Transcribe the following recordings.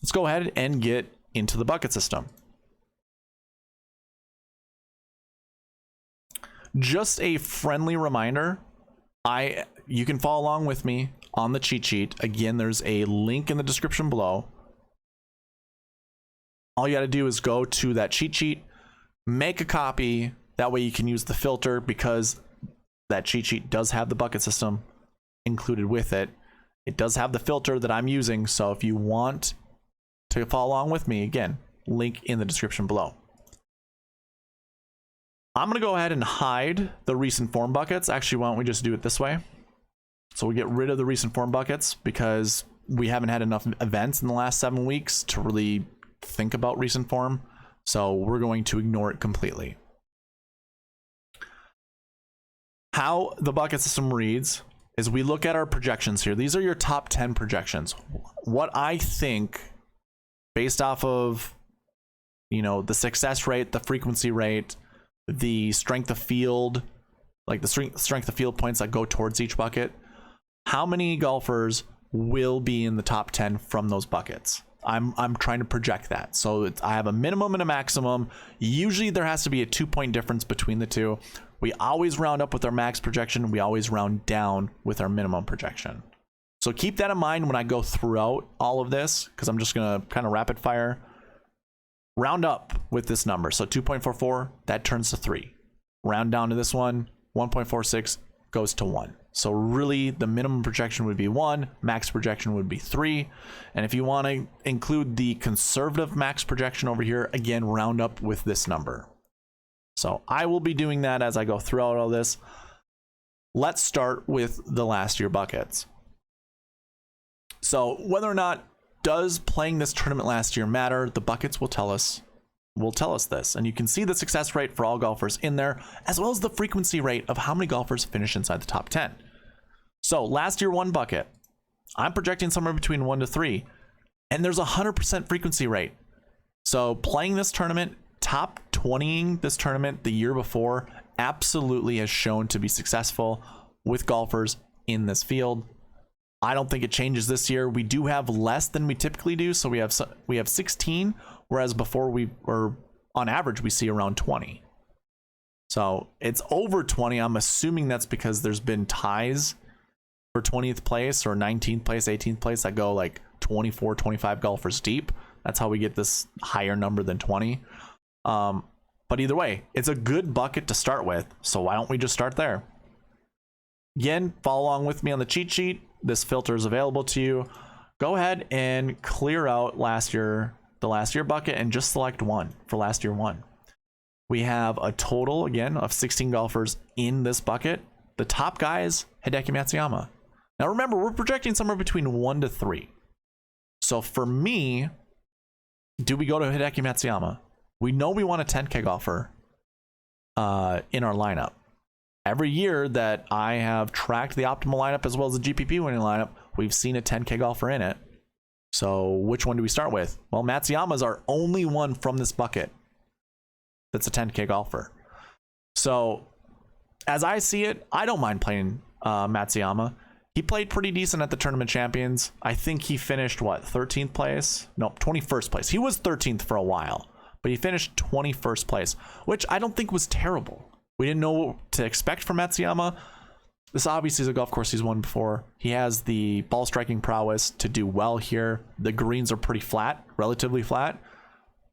let's go ahead and get into the bucket system. Just a friendly reminder, you can follow along with me on the cheat sheet. Again, there's a link in the description below. All you got to do is go to that cheat sheet, make a copy. That way you can use the filter, because that cheat sheet does have the bucket system included with it. It does have the filter that I'm using. So if you want to follow along with me, again, link in the description below. I'm going to go ahead and hide the recent form buckets. Actually, why don't we just do it this way? So we get rid of the recent form buckets, because we haven't had enough events in the last 7 weeks to really think about recent form. So we're going to ignore it completely. How the bucket system reads is we look at our projections here. These are your top 10 projections. What I think, based off of, the success rate, the frequency rate, the strength of field, like the strength of field points that go towards each bucket, how many golfers will be in the top 10 from those buckets? I'm trying to project that. So I have a minimum and a maximum. Usually there has to be a 2-point difference between the two. We always round up with our max projection. We always round down with our minimum projection. So keep that in mind when I go throughout all of this, because I'm just going to kind of rapid fire. Round up with this number. So 2.44, that turns to 3. Round down to this one, 1.46 goes to 1. So really the minimum projection would be 1, max projection would be 3. And if you want to include the conservative max projection over here, again, round up with this number. So I will be doing that as I go throughout all this. Let's start with the last year buckets. So whether or not does playing this tournament last year matter, the buckets will tell us this. And you can see the success rate for all golfers in there, as well as the frequency rate of how many golfers finish inside the top 10. So last year, 1 bucket, I'm projecting somewhere between 1 to 3, and there's a 100% frequency rate. So playing this tournament, top 20ing this tournament the year before, absolutely has shown to be successful with golfers in this field. I don't think it changes this year. We do have less than we typically do. So we have 16, whereas before on average, we see around 20. So it's over 20. I'm assuming that's because there's been ties for 20th place or 19th place, 18th place that go like 24, 25 golfers deep. That's how we get this higher number than 20. But either way, it's a good bucket to start with. So why don't we just start there? Again, follow along with me on the cheat sheet. This filter is available to you. Go ahead and clear out the last year bucket and just select 1 for last year 1. We have a total, again, of 16 golfers in this bucket. The top guy is Hideki Matsuyama. Now remember, we're projecting somewhere between 1 to 3. So for me, do we go to Hideki Matsuyama? We know we want a 10K golfer in our lineup. Every year that I have tracked the optimal lineup as well as the GPP winning lineup, we've seen a 10K golfer in it. So which one do we start with? Well, Matsuyama is our only one from this bucket that's a 10K golfer. So as I see it, I don't mind playing Matsuyama. He played pretty decent at the Tournament Champions. I think he finished, what, 13th place? No, 21st place. He was 13th for a while, but he finished 21st place, which I don't think was terrible. We didn't know what to expect from Matsuyama. This obviously is a golf course he's won before. He has the ball striking prowess to do well here. The greens are pretty flat, relatively flat.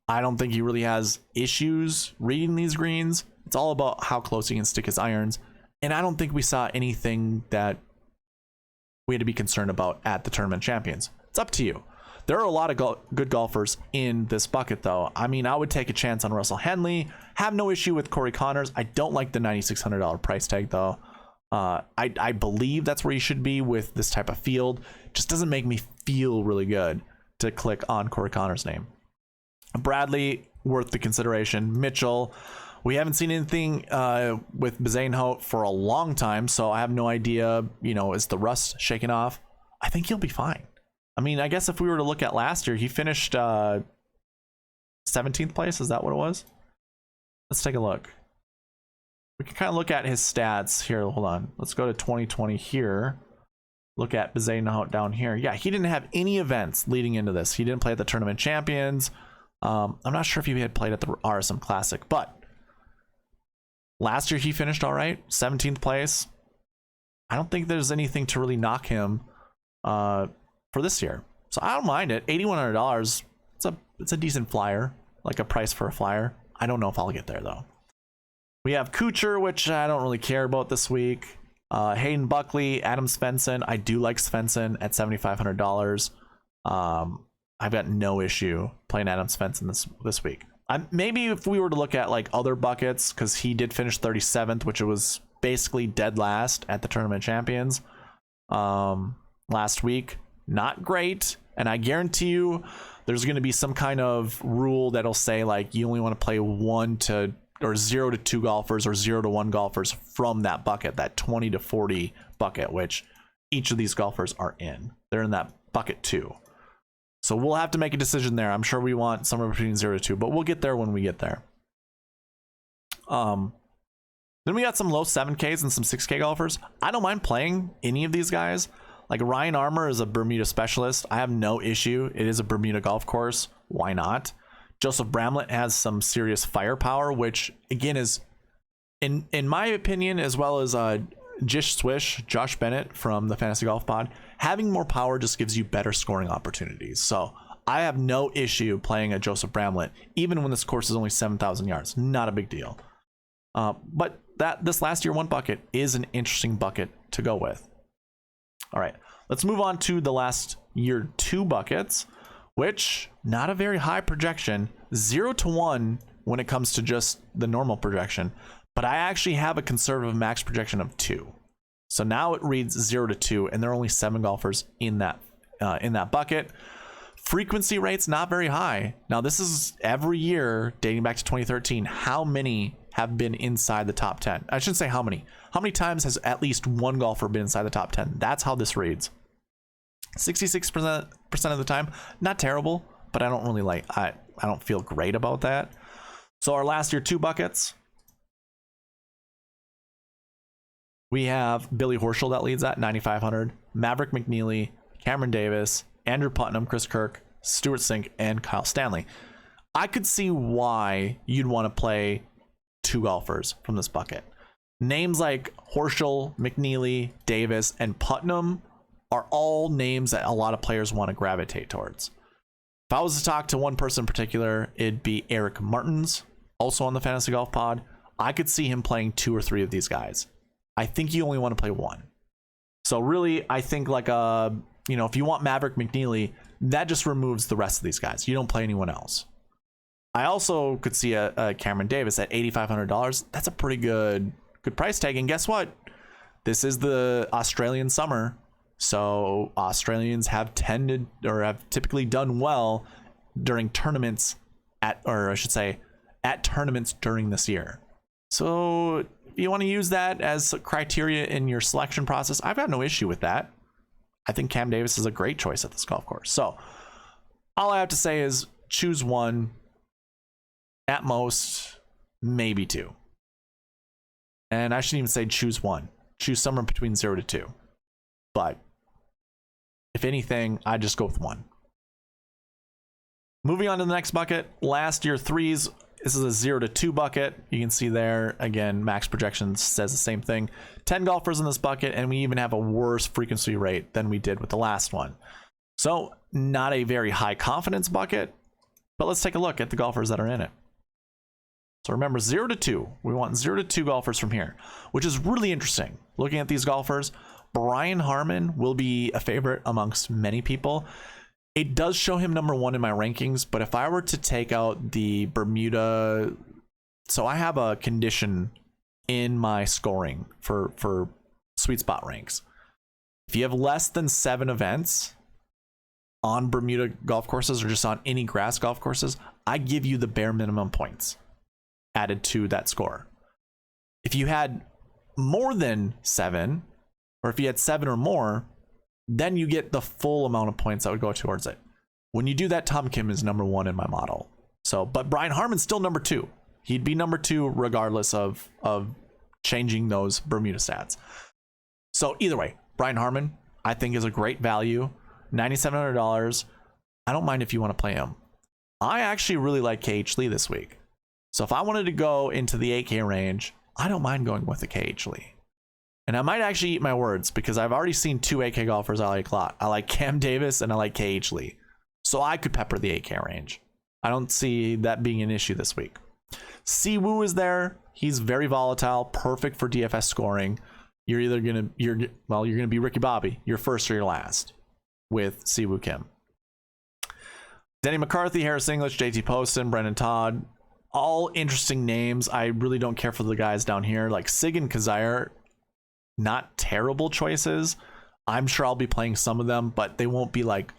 I don't think he really has issues reading these greens. It's all about how close he can stick his irons. And I don't think we saw anything that we had to be concerned about at the Tournament Champions. It's up to you. There are a lot of good golfers in this bucket, though. I mean, I would take a chance on Russell Henley. Have no issue with Corey Connors. I don't like the $9,600 price tag, though. I believe that's where you should be with this type of field. Just doesn't make me feel really good to click on Corey Connors' name. Bradley, worth the consideration. Mitchell, we haven't seen anything with Bezuidenhout for a long time, so I have no idea, is the rust shaken off? I think he'll be fine. I mean, I guess if we were to look at last year, he finished 17th place. Is that what it was? Let's take a look. We can kind of look at his stats here. Hold on. Let's go to 2020 here. look at Bazay down here. Yeah, he didn't have any events leading into this. He didn't play at the Tournament Champions. I'm not sure if he had played at the RSM Classic, but last year he finished all right, 17th place. I don't think there's anything to really knock him for this year. So I don't mind it. $8,100. It's a decent flyer, like a price for a flyer. I don't know if I'll get there though. We have Kuchar, which I don't really care about this week. Hayden Buckley, Adam Svensson. I do like Svensson at $7,500. I've got no issue playing Adam Svensson this week. Maybe if we were to look at like other buckets, because he did finish 37th, which was basically dead last at the Tournament Champions last week. Not great, and I guarantee you there's going to be some kind of rule that'll say like you only want to play 0 to 2 golfers or 0 to 1 golfers from that bucket, that 20 to 40 bucket, which each of these golfers are in. They're in that bucket 2. So we'll have to make a decision there. I'm sure we want somewhere between 0 to 2, but we'll get there when we get there. Then we got some low 7Ks and some 6K golfers. I don't mind playing any of these guys. Like Ryan Armour is a Bermuda specialist. I have no issue. It is a Bermuda golf course. Why not? Joseph Bramlett has some serious firepower, which again is, in my opinion, as well as Jish Swish, Josh Bennett from the Fantasy Golf Pod, having more power just gives you better scoring opportunities. So I have no issue playing a Joseph Bramlett, even when this course is only 7,000 yards. Not a big deal. But this last year 1 bucket is an interesting bucket to go with. All right, let's move on to the last year 2 buckets, which not a very high projection, 0 to 1 when it comes to just the normal projection, but I actually have a conservative max projection of 2. So now it reads 0 to 2, and there are only 7 golfers in that bucket. Frequency rate's not very high. Now this is every year dating back to 2013. How many have been inside the top 10? I shouldn't say how many. How many times has at least 1 golfer been inside the top 10? That's how this reads. 66% of the time, not terrible, but I don't really I don't feel great about that. So our last year 2 buckets, we have Billy Horschel that leads at 9,500, Maverick McNeely, Cameron Davis, Andrew Putnam, Chris Kirk, Stuart Sink, and Kyle Stanley. I could see why you'd want to play 2 golfers from this bucket. Names like Horschel, McNeely, Davis, and Putnam are all names that a lot of players want to gravitate towards. If I was to talk to one person in particular, it'd be Eric Martins, also on the Fantasy Golf Pod. I could see him playing 2 or 3 of these guys. I think you only want to play 1. So really, I think like if you want Maverick McNeely, that just removes the rest of these guys. You don't play anyone else. I also could see a Cameron Davis at $8,500. That's a pretty good price tag. And guess what? This is the Australian summer. So Australians have typically done well during tournaments at tournaments during this year. So if you want to use that as criteria in your selection process, I've got no issue with that. I think Cam Davis is a great choice at this golf course. So all I have to say is choose 1, at most, maybe 2. And I shouldn't even say choose 1. Choose somewhere between 0 to 2. But if anything, I just go with 1. Moving on to the next bucket, last year 3s. This is a 0 to 2 bucket. You can see there, again, max projections says the same thing. 10 golfers in this bucket, and we even have a worse frequency rate than we did with the last one. So not a very high confidence bucket, but let's take a look at the golfers that are in it. So remember, 0 to 2. We want 0 to 2 golfers from here, which is really interesting. Looking at these golfers, Brian Harman will be a favorite amongst many people. It does show him number 1 in my rankings, but if I were to take out the Bermuda, so I have a condition in my scoring for Sweet Spot ranks. If you have less than 7 events on Bermuda golf courses or just on any grass golf courses, I give you the bare minimum points added to that score. If you had more than 7, or if you had 7 or more, then you get the full amount of points that would go towards it. When you do that, Tom Kim is number 1 in my model. So, but Brian Harman's still number 2. He'd be number 2 regardless of changing those Bermuda stats. So either way, Brian Harman, I think is a great value. $9,700. I don't mind if you want to play him. I actually really like KH Lee this week. So if I wanted to go into the 8K range, I don't mind going with the KH Lee. And I might actually eat my words because I've already seen 2 8K golfers I like a lot. I like Cam Davis and I like KH Lee. So I could pepper the 8K range. I don't see that being an issue this week. Siwoo is there. He's very volatile, perfect for DFS scoring. You're either gonna be Ricky Bobby, your first or your last, with Siwoo Kim. Denny McCarthy, Harris English, JT Poston, Brendan Todd, all interesting names. I really don't care for the guys down here. Like Sig and Kazire, not terrible choices. I'm sure I'll be playing some of them, but they won't be like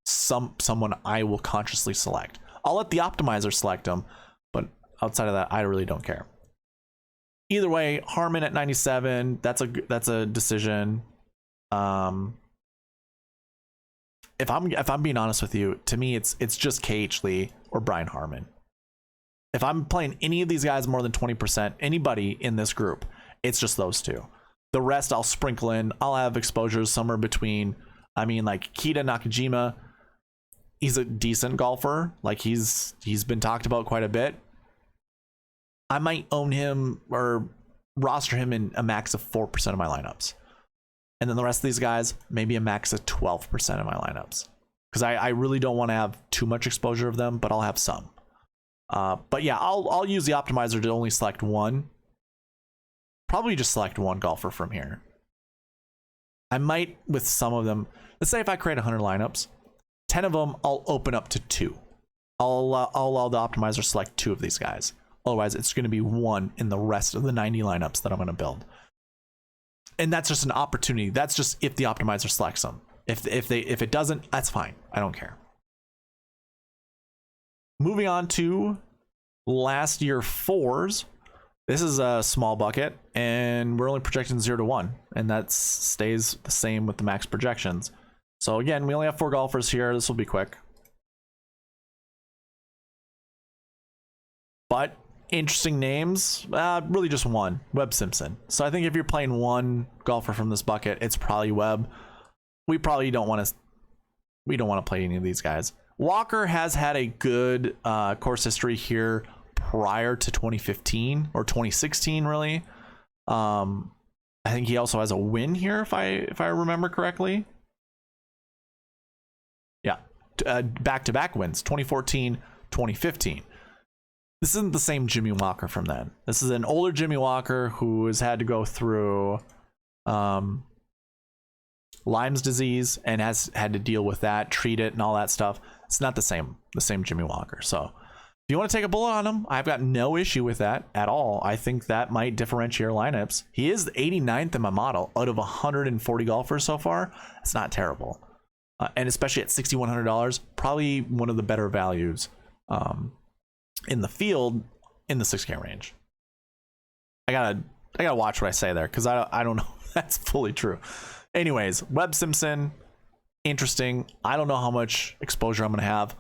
someone I will consciously select. I'll let the optimizer select them, but outside of that, I really don't care. Either way, Harmon at 97, that's a decision. If I'm being honest with you, to me it's just KH Lee or Brian Harmon. If I'm playing any of these guys more than 20%, anybody in this group, it's just those two. The rest I'll sprinkle in. I'll have exposures somewhere between, like Kita Nakajima, he's a decent golfer. Like he's been talked about quite a bit. I might own him or roster him in a max of 4% of my lineups. And then the rest of these guys, maybe a max of 12% of my lineups. Because I really don't want to have too much exposure of them, but I'll have some. But yeah, I'll use the optimizer to only select one. Probably just select one golfer from here. I might, with some of them, let's say if I create 100 lineups, 10 of them I'll open up to 2. I'll allow the optimizer select 2 of these guys. Otherwise, it's going to be 1 in the rest of the 90 lineups that I'm going to build. And that's just an opportunity. That's just if the optimizer selects them. If it doesn't, that's fine. I don't care. Moving on to last year 4s. This is a small bucket, and we're only projecting 0 to 1, and that stays the same with the max projections. So again, we only have 4 golfers here. This will be quick. But interesting names, really just one, Webb Simpson. So I think if you're playing one golfer from this bucket, it's probably Webb. We probably don't want to play any of these guys. Walker has had a good course history here prior to 2015 or 2016, really. I think he also has a win here, if I remember correctly. Yeah, back-to-back wins, 2014, 2015. This isn't the same Jimmy Walker from then. This is an older Jimmy Walker who has had to go through Lyme's disease and has had to deal with that, treat it, and all that stuff. It's not the same Jimmy Walker. So if you want to take a bullet on him, I've got no issue with that at all. I think that might differentiate your lineups. He is 89th in my model out of 140 golfers so far. It's not terrible. And especially at $6,100, probably one of the better values in the field in the 6K range. I gotta watch what I say there because I don't know if that's fully true. Anyways, Webb Simpson, interesting. I don't know how much exposure I'm gonna have.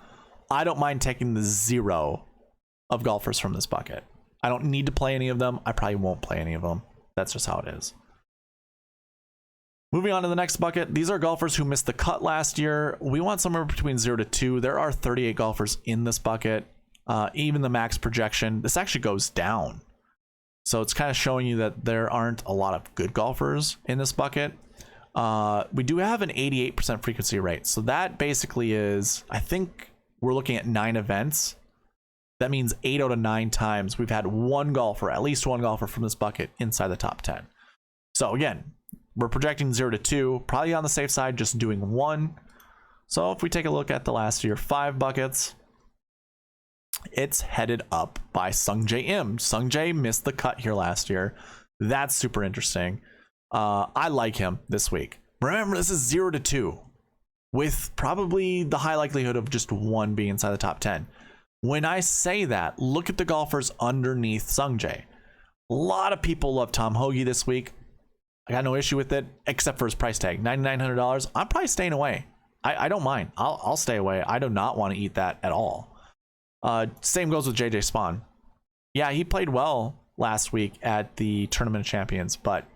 I don't mind taking the 0 of golfers from this bucket. I don't need to play any of them. I probably won't play any of them. That's just how it is. Moving on to the next bucket. These are golfers who missed the cut last year. We want somewhere between 0 to 2. There are 38 golfers in this bucket. Even the max projection, this actually goes down. So it's kind of showing you that there aren't a lot of good golfers in this bucket. We do have an 88% frequency rate. So that basically is, I think we're looking at 9 events. That means 8 out of 9 times we've had one golfer, at least one golfer from this bucket inside the top 10. So again, we're projecting 0 to 2, probably on the safe side, just doing 1. So if we take a look at the last year 5 buckets, it's headed up by Sungjae Im. Sungjae missed the cut here last year. That's super interesting. I like him this week. Remember, this is 0 to 2 with probably the high likelihood of just 1 being inside the top 10. When I say that, look at the golfers underneath Sungjae. A lot of people love Tom Hoagie this week. I got no issue with it, except for his price tag, $9,900. I'm probably staying away. I don't mind. I'll stay away. I do not want to eat that at all. Same goes with JJ Spawn. Yeah, he played well last week at the Tournament of Champions, but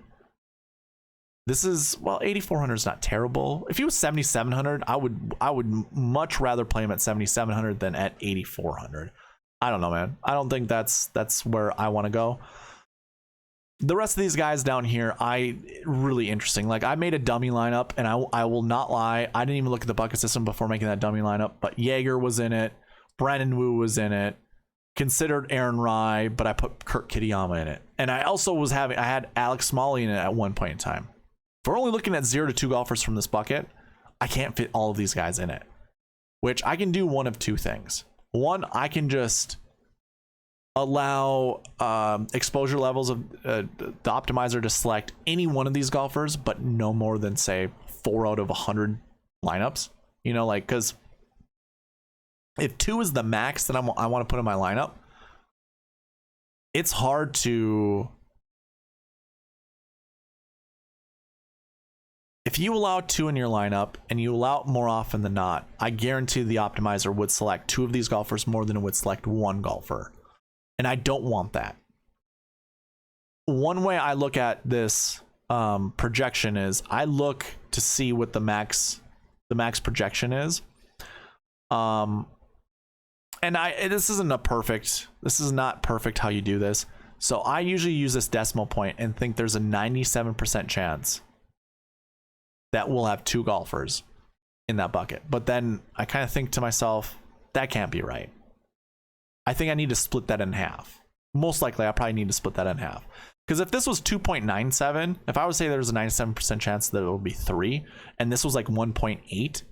This is, well, 8,400 is not terrible. If he was 7,700, I would much rather play him at 7,700 than at 8,400. I don't know, man. I don't think that's where I want to go. The rest of these guys down here, really interesting. Like, I made a dummy lineup, and I will not lie, I didn't even look at the bucket system before making that dummy lineup, but Jaeger was in it, Brandon Wu was in it, considered Aaron Rye, but I put Kurt Kitayama in it. And I also I had Alex Smalley in it at one point in time. If we're only looking at 0 to 2 golfers from this bucket, I can't fit all of these guys in it, which I can do one of two things. One, I can just allow exposure levels of the optimizer to select any one of these golfers, but no more than, say, 4 out of 100 lineups. You know, like, because if 2 is the max that I want to put in my lineup, it's hard to... If you allow 2 in your lineup and you allow it more often than not, I guarantee the optimizer would select 2 of these golfers more than it would select 1 golfer. And I don't want that. One way I look at this projection is I look to see what the max projection is. And this is not perfect how you do this. So I usually use this decimal point and think there's a 97% chance that we'll have 2 golfers in that bucket. But then I kind of think to myself, that can't be right. I think I need to split that in half. Most likely, I probably need to split that in half. Because if this was 2.97, if I would say there was a 97% chance that it would be 3, and this was like 1.8,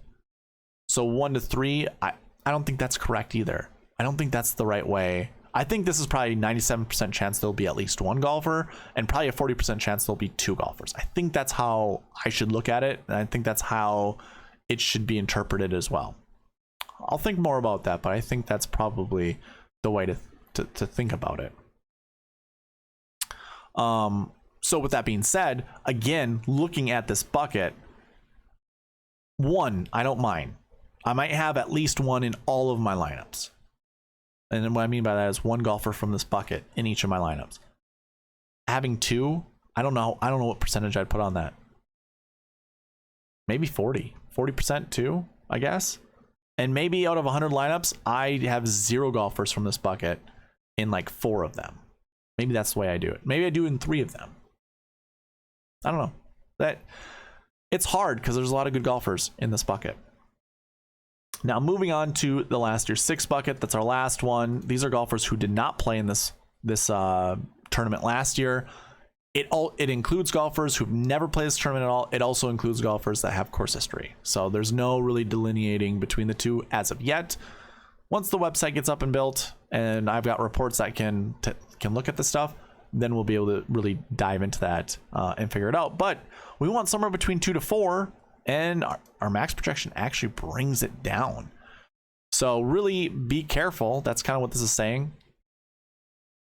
so 1 to 3, I don't think that's correct either. I don't think that's the right way. I think this is probably 97% chance there'll be at least 1 golfer, and probably a 40% chance there'll be 2 golfers. I think that's how I should look at it, and I think that's how it should be interpreted as well. I'll think more about that, but I think that's probably the way to think about it. So with that being said, again, looking at this bucket, 1, I don't mind. I might have at least 1 in all of my lineups. And then what I mean by that is 1 golfer from this bucket in each of my lineups. Having 2, I don't know what percentage I'd put on that. Maybe 40% too, I guess. And maybe out of 100 lineups, I have 0 golfers from this bucket in like 4 of them. Maybe that's the way I do it. Maybe I do it in 3 of them. I don't know. It's hard because there's a lot of good golfers in this bucket. Now, moving on to the last year's 6 bucket. That's our last one. These are golfers who did not play in this tournament last year. It includes golfers who've never played this tournament at all. It also includes golfers that have course history. So there's no really delineating between the two as of yet. Once the website gets up and built, and I've got reports that can look at this stuff, then we'll be able to really dive into that and figure it out. But we want somewhere between 2 to 4. And our max projection actually brings it down. So really be careful. That's kind of what this is saying.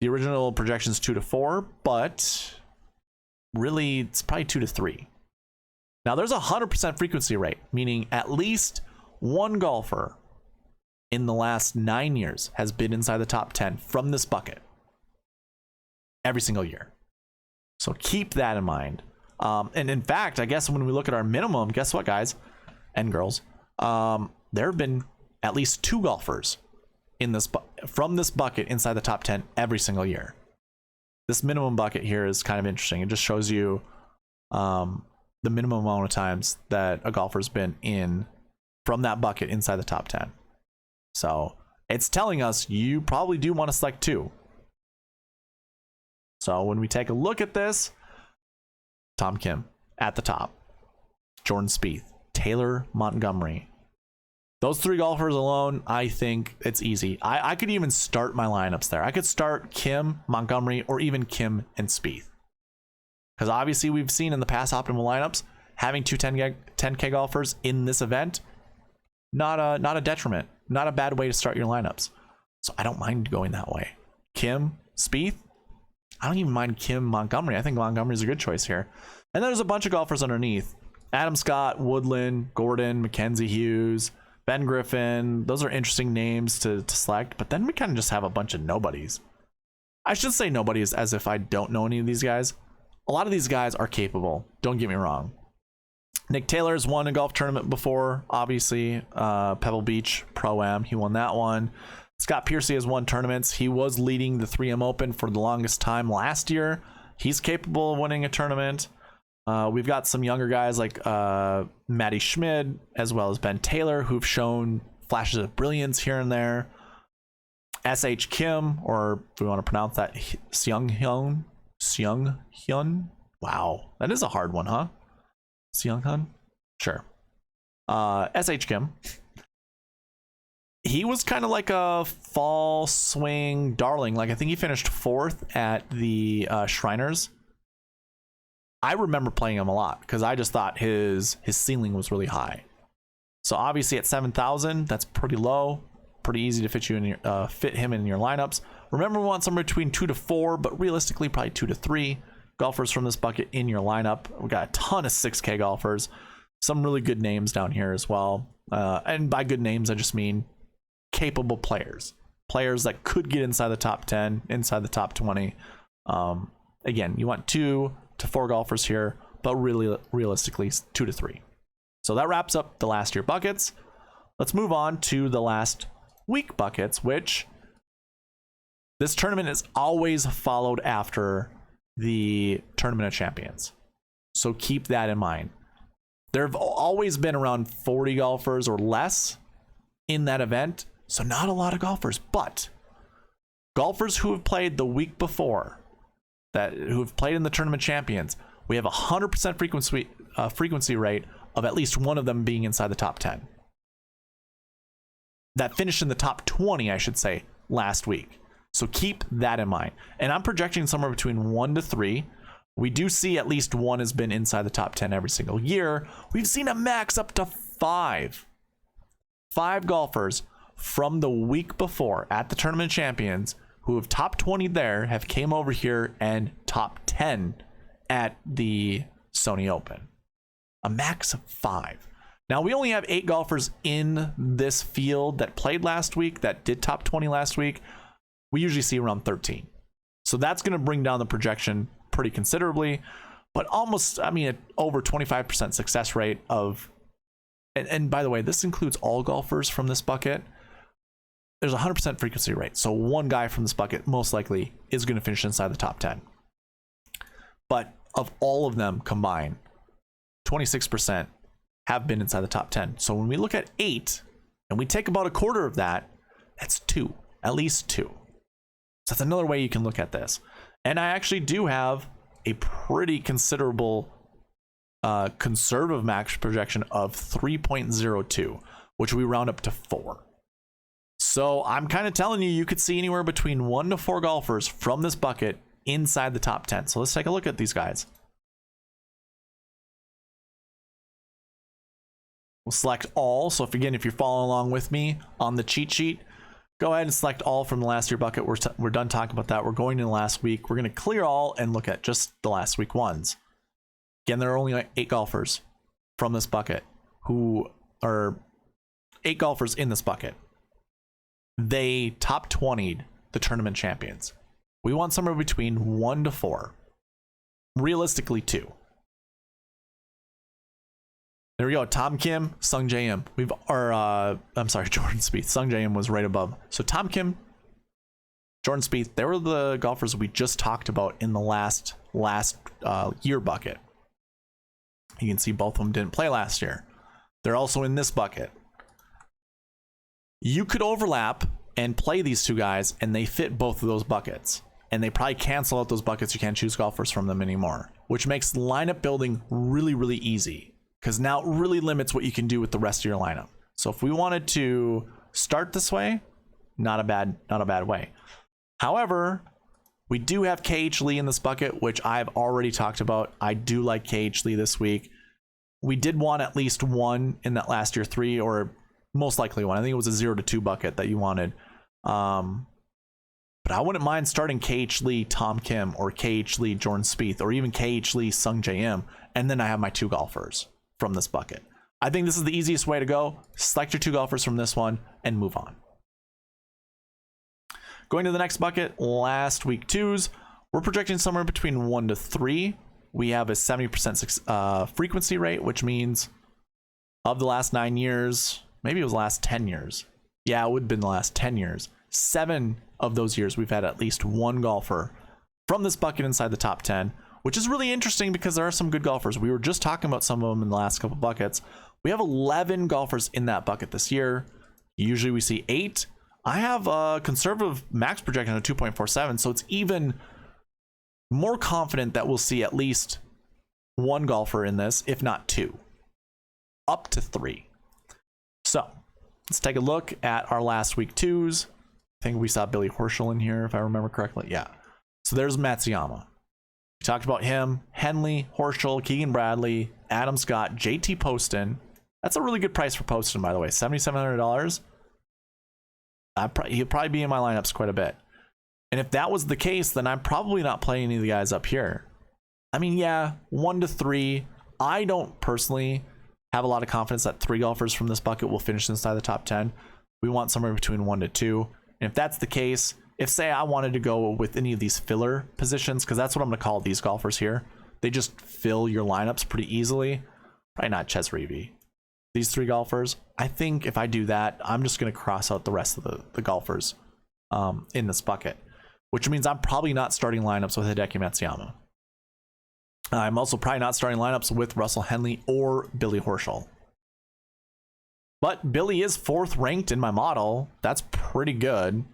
The original projection is 2 to 4, but really it's probably 2 to 3. Now there's a 100% frequency rate, meaning at least 1 golfer in the last 9 years has been inside the top 10 from this bucket every single year. So keep that in mind. And in fact, I guess when we look at our minimum, guess what, guys and girls? There have been at least 2 golfers in this from this bucket inside the top 10 every single year. This minimum bucket here is kind of interesting. It just shows you the minimum amount of times that a golfer's been in from that bucket inside the top 10. So it's telling us you probably do want to select 2. So when we take a look at this, Tom Kim at the top, Jordan Spieth, Taylor Montgomery. Those 3 golfers alone, I think it's easy. I could even start my lineups there. I could start Kim, Montgomery, or even Kim and Spieth. Because obviously we've seen in the past optimal lineups, having 2 10K golfers in this event, not a detriment, not a bad way to start your lineups. So I don't mind going that way. Kim, Spieth, I don't even mind Kim Montgomery. I think Montgomery's a good choice here. And then there's a bunch of golfers underneath. Adam Scott, Woodland, Gordon, Mackenzie Hughes, Ben Griffin. Those are interesting names to select. But then we kind of just have a bunch of nobodies. I should say nobodies as if I don't know any of these guys. a lot of these guys are capable. Don't get me wrong. Nick Taylor's won a golf tournament before, obviously. Pebble Beach Pro-Am, he won that one. Scott Piercy has won tournaments. He was leading the 3M Open for the longest time last year. He's capable of winning a tournament. We've got some younger guys like Matty Schmid, as well as Ben Taylor, who've shown flashes of brilliance here and there. S.H. Kim, or if we want to pronounce that, Seung Hyun. Wow, that is a hard one, huh? Seung Hyun? Sure. S.H. Kim. He was kind of like a fall swing darling. Like, I think he finished 4th at the Shriners. I remember playing him a lot because I just thought his ceiling was really high. So obviously at 7,000, that's pretty low. Pretty easy to fit him in your lineups. Remember, we want somewhere between 2 to 4, but realistically probably 2 to 3 golfers from this bucket in your lineup. We got a ton of 6K golfers. Some really good names down here as well. And by good names, I just mean capable players. Players that could get inside the top 10, inside the top 20. Again, you want 2 to 4 golfers here, but really realistically 2 to 3. So that wraps up the last year buckets. Let's move on to the last week buckets, which this tournament is always followed after the Tournament of Champions. So keep that in mind. There have always been around 40 golfers or less in that event. So not a lot of golfers, but golfers who have played the week before, who have played in the Tournament Champions, we have a 100% frequency rate of at least one of them being inside the top 10. That finished in the top 20, I should say, last week. So keep that in mind. And I'm projecting somewhere between 1 to 3. We do see at least one has been inside the top 10 every single year. We've seen a max up to 5. 5 golfers from the week before at the Tournament Champions who have top 20 there have came over here and top 10 at the Sony Open. A max of 5. Now, we only have 8 golfers in this field that played last week, that did top 20 last week. We usually see around 13. So that's going to bring down the projection pretty considerably, but almost, I mean, over 25% success rate of, and by the way, this includes all golfers from this bucket. There's a 100% frequency rate. So one guy from this bucket most likely is going to finish inside the top 10. But of all of them combined, 26% have been inside the top 10. So when we look at 8 and we take about a quarter of that, that's 2, at least 2. So that's another way you can look at this. And I actually do have a pretty considerable conservative max projection of 3.02, which we round up to 4. So I'm kind of telling you, you could see anywhere between 1 to 4 golfers from this bucket inside the top 10. So let's take a look at these guys. We'll select all. So if you're following along with me on the cheat sheet, go ahead and select all from the last year bucket. We're done talking about that. We're going to the last week. We're going to clear all and look at just the last week ones. Again, there are only like 8 golfers from this bucket who are 8 golfers in this bucket. They top 20'd the Tournament Champions. We want somewhere between 1 to 4. Realistically, 2. There we go. Tom Kim, Sung Jae Im. Jordan Spieth. Sung Jae Im was right above. So Tom Kim, Jordan Spieth, they were the golfers we just talked about in the last year bucket. You can see both of them didn't play last year. They're also in this bucket. You could overlap and play these 2 guys, and they fit both of those buckets. And they probably cancel out those buckets. You can't choose golfers from them anymore, which makes lineup building really, really easy. Because now it really limits what you can do with the rest of your lineup. So if we wanted to start this way, not a bad way. However, we do have KH Lee in this bucket, which I've already talked about. I do like KH Lee this week. We did want at least one in that last year 3, or most likely one. I think it was a 0 to 2 bucket that you wanted. But I wouldn't mind starting KH Lee, Tom Kim, or KH Lee, Jordan Spieth, or even KH Lee, Sung Jae Im, and then I have my 2 golfers from this bucket. I think this is the easiest way to go. Select your 2 golfers from this one and move on. Going to the next bucket, last week 2s. We're projecting somewhere between 1 to 3 we have a 70% frequency rate, which means of the last 9 years, maybe it was the last 10 years. Yeah, it would have been the last 10 years. 7 of those years, we've had at least one golfer from this bucket inside the top 10, which is really interesting because there are some good golfers. We were just talking about some of them in the last couple buckets. We have 11 golfers in that bucket this year. Usually we see 8. I have a conservative max projection of 2.47, so it's even more confident that we'll see at least one golfer in this, if not 2, up to 3. So let's take a look at our last week 2s. I think we saw Billy Horschel in here, if I remember correctly. Yeah. So there's Matsuyama. We talked about him. Henley, Horschel, Keegan Bradley, Adam Scott, JT Poston. That's a really good price for Poston, by the way. $7,700. He'll probably be in my lineups quite a bit. And if that was the case, then I'm probably not playing any of the guys up here. I mean, yeah, 1 to 3. I don't personally have a lot of confidence that 3 golfers from this bucket will finish inside the top 10. We want somewhere between 1 to 2. And if that's the case, if say I wanted to go with any of these filler positions, because that's what I'm going to call these golfers here, they just fill your lineups pretty easily. Probably not Ches Reavie. These 3 golfers, I think if I do that, I'm just going to cross out the rest of the golfers in this bucket, which means I'm probably not starting lineups with Hideki Matsuyama. I'm also probably not starting lineups with Russell Henley or Billy Horschel. But Billy is 4th ranked in my model. That's pretty good.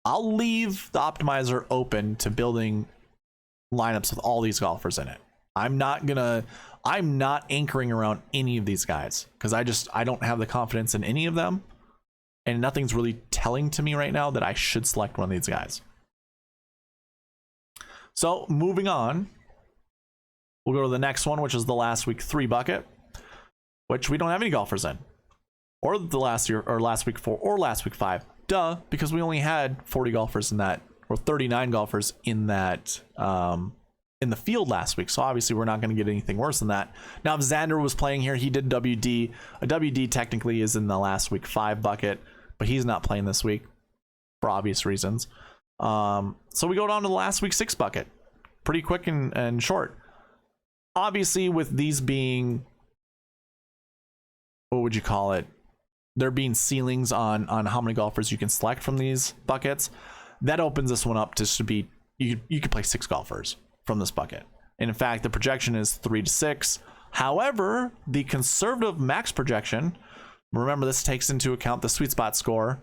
I'll leave the optimizer open to building lineups with all these golfers in it. I'm not anchoring around any of these guys because I don't have the confidence in any of them, and nothing's really telling to me right now that I should select one of these guys. So moving on, we'll go to the next one, which is the last week 3 bucket, which we don't have any golfers in, or the last week 4 or last week 5. Duh, because we only had 40 golfers in that, or 39 golfers in that in the field last week. So obviously we're not going to get anything worse than that. Now, if Xander was playing here, he did WD. A WD technically is in the last week 5 bucket, but he's not playing this week for obvious reasons. So we go down to the last week 6 bucket. Pretty quick and short. Obviously, with these being, what would you call it? There being ceilings on how many golfers you can select from these buckets, that opens this one up to be, you could play 6 golfers from this bucket. And in fact, the projection is 3 to 6. However, the conservative max projection, remember this takes into account the sweet spot score,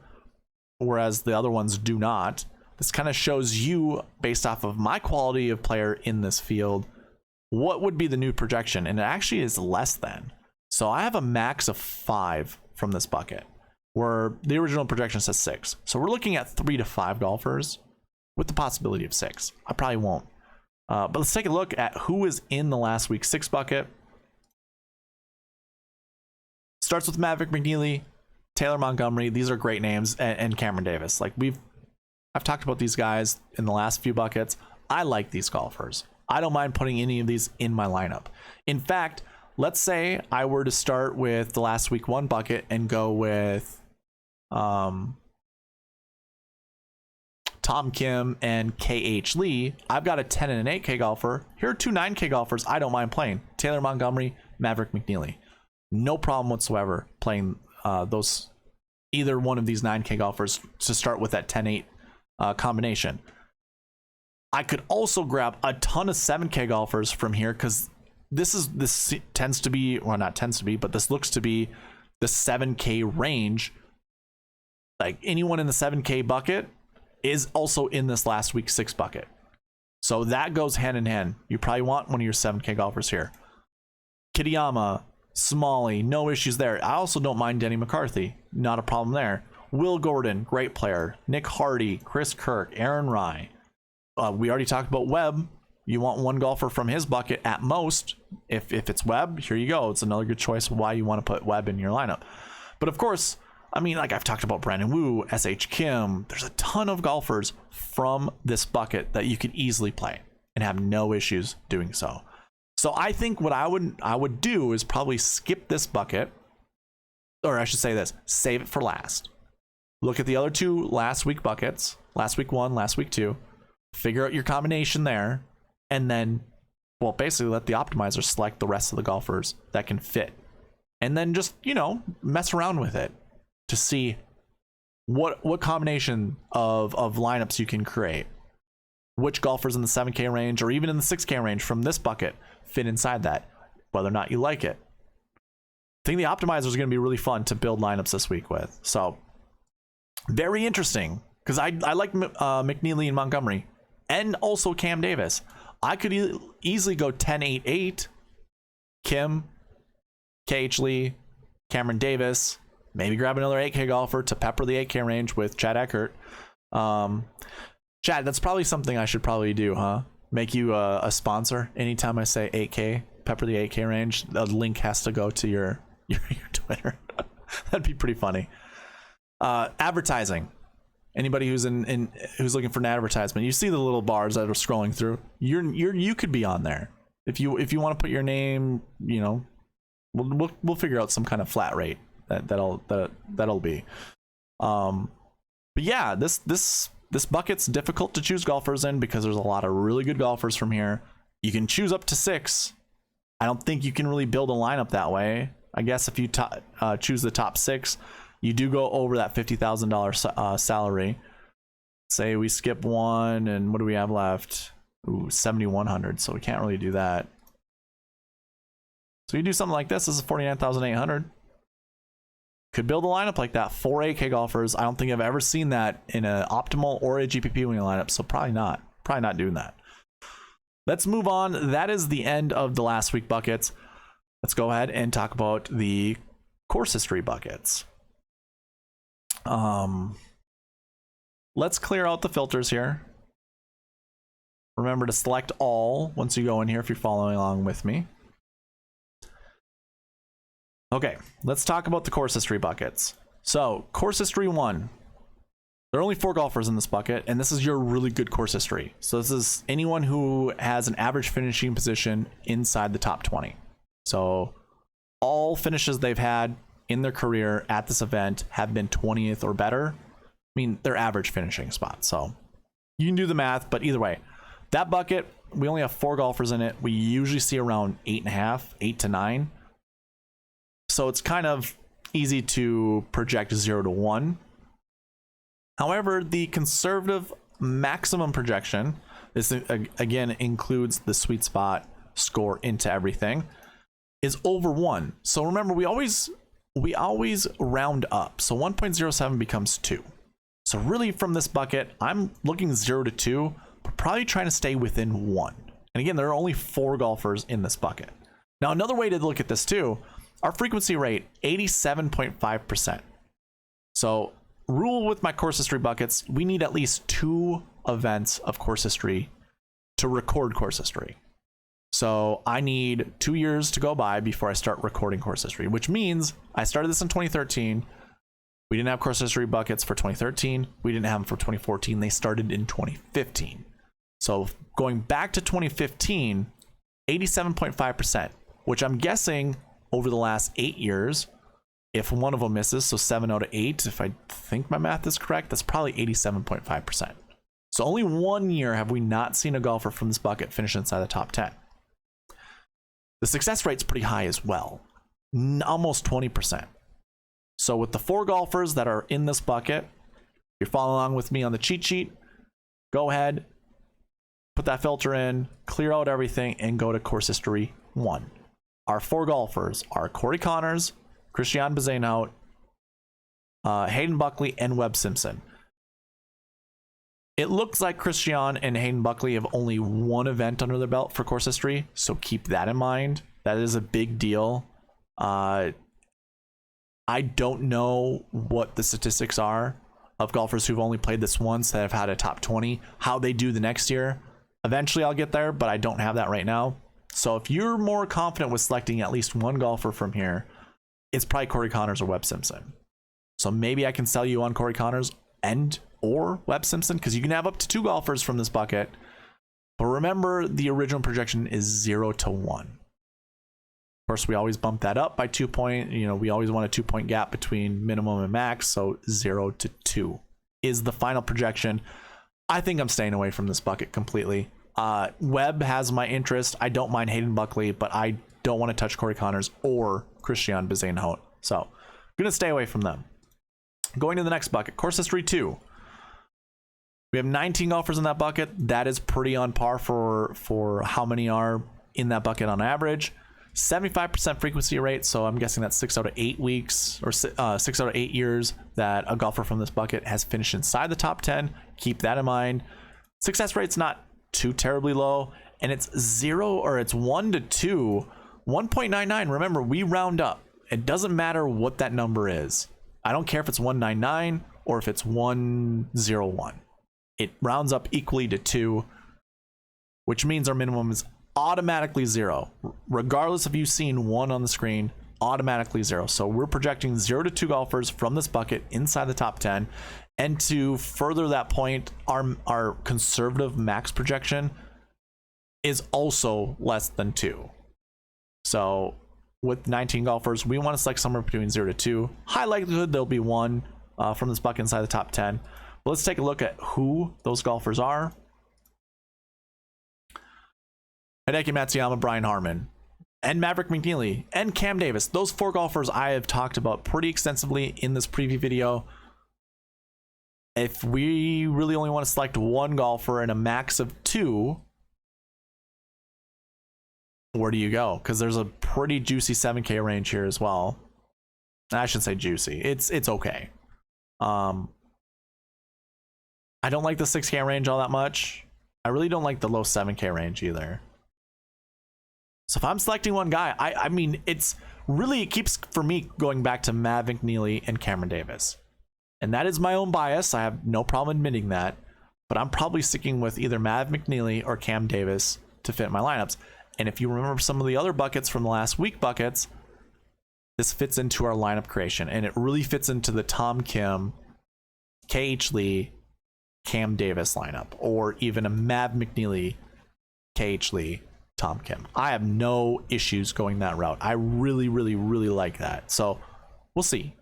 whereas the other ones do not. This kind of shows you, based off of my quality of player in this field, what would be the new projection, and it actually is less than. So I have a max of 5 from this bucket, where the original projection says 6. So we're looking at 3 to 5 golfers with the possibility of 6. I probably won't. But let's take a look at who is in the last week 6 bucket. Starts with Maverick McNeely, Taylor Montgomery. These are great names, and Cameron Davis. Like I've talked about these guys in the last few buckets. I like these golfers. I don't mind putting any of these in my lineup. In fact, let's say I were to start with the last week 1 bucket and go with Tom Kim and KH Lee. I've got a 10 and an 8K golfer. Here are 2 9K golfers I don't mind playing. Taylor Montgomery, Maverick McNeely. No problem whatsoever playing either one of these 9K golfers to start with that 10-8 combination. I could also grab a ton of 7K golfers from here because this tends to be, well, not tends to be, but this looks to be the 7K range. Like anyone in the 7K bucket is also in this last week 6 bucket. So that goes hand in hand. You probably want one of your 7K golfers here. Kitayama, Smalley, no issues there. I also don't mind Denny McCarthy. Not a problem there. Will Gordon, great player. Nick Hardy, Chris Kirk, Aaron Rye. We already talked about Webb. You want one golfer from his bucket at most. If it's Webb, here you go. It's another good choice why you want to put Webb in your lineup. But of course, I mean, like I've talked about Brandon Wu, S.H. Kim. There's a ton of golfers from this bucket that you could easily play and have no issues doing so. So I think what I would do is probably skip this bucket, or I should say this, save it for last. Look at the other 2 last week buckets, last week 1, last week 2, figure out your combination there, and then well, basically let the optimizer select the rest of the golfers that can fit. And then just, you know, mess around with it to see what combination of lineups you can create. Which golfers in the 7K range or even in the 6K range from this bucket fit inside that, whether or not you like it. I think the optimizer is going to be really fun to build lineups this week with. So very interesting, because I like McNeely and Montgomery and also Cam Davis. I could easily go 10-8-8, Kim, KH Lee, Cameron Davis, maybe grab another 8K golfer to pepper the 8K range with Chad Eckert. Chad, that's probably something I should probably do, huh? Make you a sponsor anytime I say 8K, pepper the 8K range. The link has to go to your Twitter. That'd be pretty funny. Advertising. Anybody who's who's looking for an advertisement, you see the little bars that are scrolling through. You could be on there if you want to put your name. You know, we'll figure out some kind of flat rate that'll be. But yeah, this bucket's difficult to choose golfers in because there's a lot of really good golfers from here. You can choose up to 6. I don't think you can really build a lineup that way. I guess if you choose the top 6, you do go over that $50,000 salary. Say we skip one, and what do we have left? Ooh, 7,100. So we can't really do that. So you do something like this. This is 49,800. Could build a lineup like that. 4 8K golfers. I don't think I've ever seen that in an optimal or a GPP winning lineup. So probably not. Probably not doing that. Let's move on. That is the end of the last week buckets. Let's go ahead and talk about the course history buckets. Let's clear out the filters here. Remember to select all once you go in here if you're following along with me. Okay, let's talk about the course history buckets. So, course history 1. There are only 4 golfers in this bucket, and this is your really good course history. So this is anyone who has an average finishing position inside the top 20. So all finishes they've had in their career at this event have been 20th or better. I mean, their average finishing spot. So you can do the math, but either way, that bucket, we only have 4 golfers in it. We usually see around 8.5, 8 to 9. So it's kind of easy to project 0 to 1. However, the conservative maximum projection, this again includes the sweet spot score into everything, is over 1. So remember, we always round up. So 1.07 becomes 2. So really from this bucket, I'm looking 0 to 2, but probably trying to stay within 1. And again, there are only 4 golfers in this bucket. Now, another way to look at this too, our frequency rate, 87.5%. So rule with my course history buckets, we need at least 2 events of course history to record course history. So I need 2 years to go by before I start recording course history, which means I started this in 2013. We didn't have course history buckets for 2013. We didn't have them for 2014. They started in 2015. So going back to 2015, 87.5%, which I'm guessing over the last 8 years, if one of them misses, so 7 out of 8, if I think my math is correct, that's probably 87.5%. So only 1 year have we not seen a golfer from this bucket finish inside the top 10. The success rate's pretty high as well, almost 20%. So with the 4 golfers that are in this bucket, if you're following along with me on the cheat sheet, go ahead, put that filter in, clear out everything, and go to course history 1. Our 4 golfers are Corey Connors, Christian Bezuidenhout, Hayden Buckley, and Webb Simpson. It looks like Christian and Hayden Buckley have only 1 event under their belt for course history, so keep that in mind. That is a big deal. I don't know what the statistics are of golfers who've only played this once that have had a top 20, how they do the next year. Eventually I'll get there, but I don't have that right now. So if you're more confident with selecting at least 1 golfer from here, it's probably Corey Connors or Webb Simpson. So maybe I can sell you on Corey Connors and or Webb Simpson, because you can have up to 2 golfers from this bucket. But remember, the original projection is 0 to 1. Of course, we always bump that up by 2 points. You know, we always want a 2-point gap between minimum and max. So 0 to 2 is the final projection. I think I'm staying away from this bucket completely. Webb has my interest. I don't mind Hayden Buckley, but I don't want to touch Corey Connors or Christian Bezain-Hout. So I'm going to stay away from them. Going to the next bucket, course history 2. We have 19 golfers in that bucket. That is pretty on par for how many are in that bucket on average. 75% frequency rate, so I'm guessing that's 6 out of 8 weeks or 6 out of 8 years that a golfer from this bucket has finished inside the top 10. Keep that in mind. Success rate's not too terribly low, and it's 1 to 2, 1.99. Remember, we round up. It doesn't matter what that number is. I don't care if it's 199 or if it's 101. It rounds up equally to 2, which means our minimum is automatically 0. Regardless of you seeing 1 on the screen, automatically 0. So we're projecting 0 to 2 golfers from this bucket inside the top 10. And to further that point, our conservative max projection is also less than 2. So with 19 golfers, we want to select somewhere between 0 to 2. High likelihood there'll be 1 from this bucket inside the top 10. But let's take a look at who those golfers are. Hideki Matsuyama, Brian Harmon, and Maverick McNealy, and Cam Davis. Those 4 golfers I have talked about pretty extensively in this preview video. If we really only want to select 1 golfer and a max of 2, where do you go? Because there's a pretty juicy 7K range here as well. I shouldn't say juicy. It's okay. I don't like the 6K range all that much. I really don't like the low 7K range either. So if I'm selecting 1 guy, I mean, it keeps for me going back to Mav McNealy and Cameron Davis. And that is my own bias. I have no problem admitting that. But I'm probably sticking with either Mav McNealy or Cam Davis to fit my lineups. And if you remember some of the other buckets from the last week buckets, this fits into our lineup creation. And it really fits into the Tom Kim, KH Lee, Cam Davis lineup. Or even a Mav McNealy, KH Lee, Tom Kim. I have no issues going that route. I really, really, really like that. So we'll see.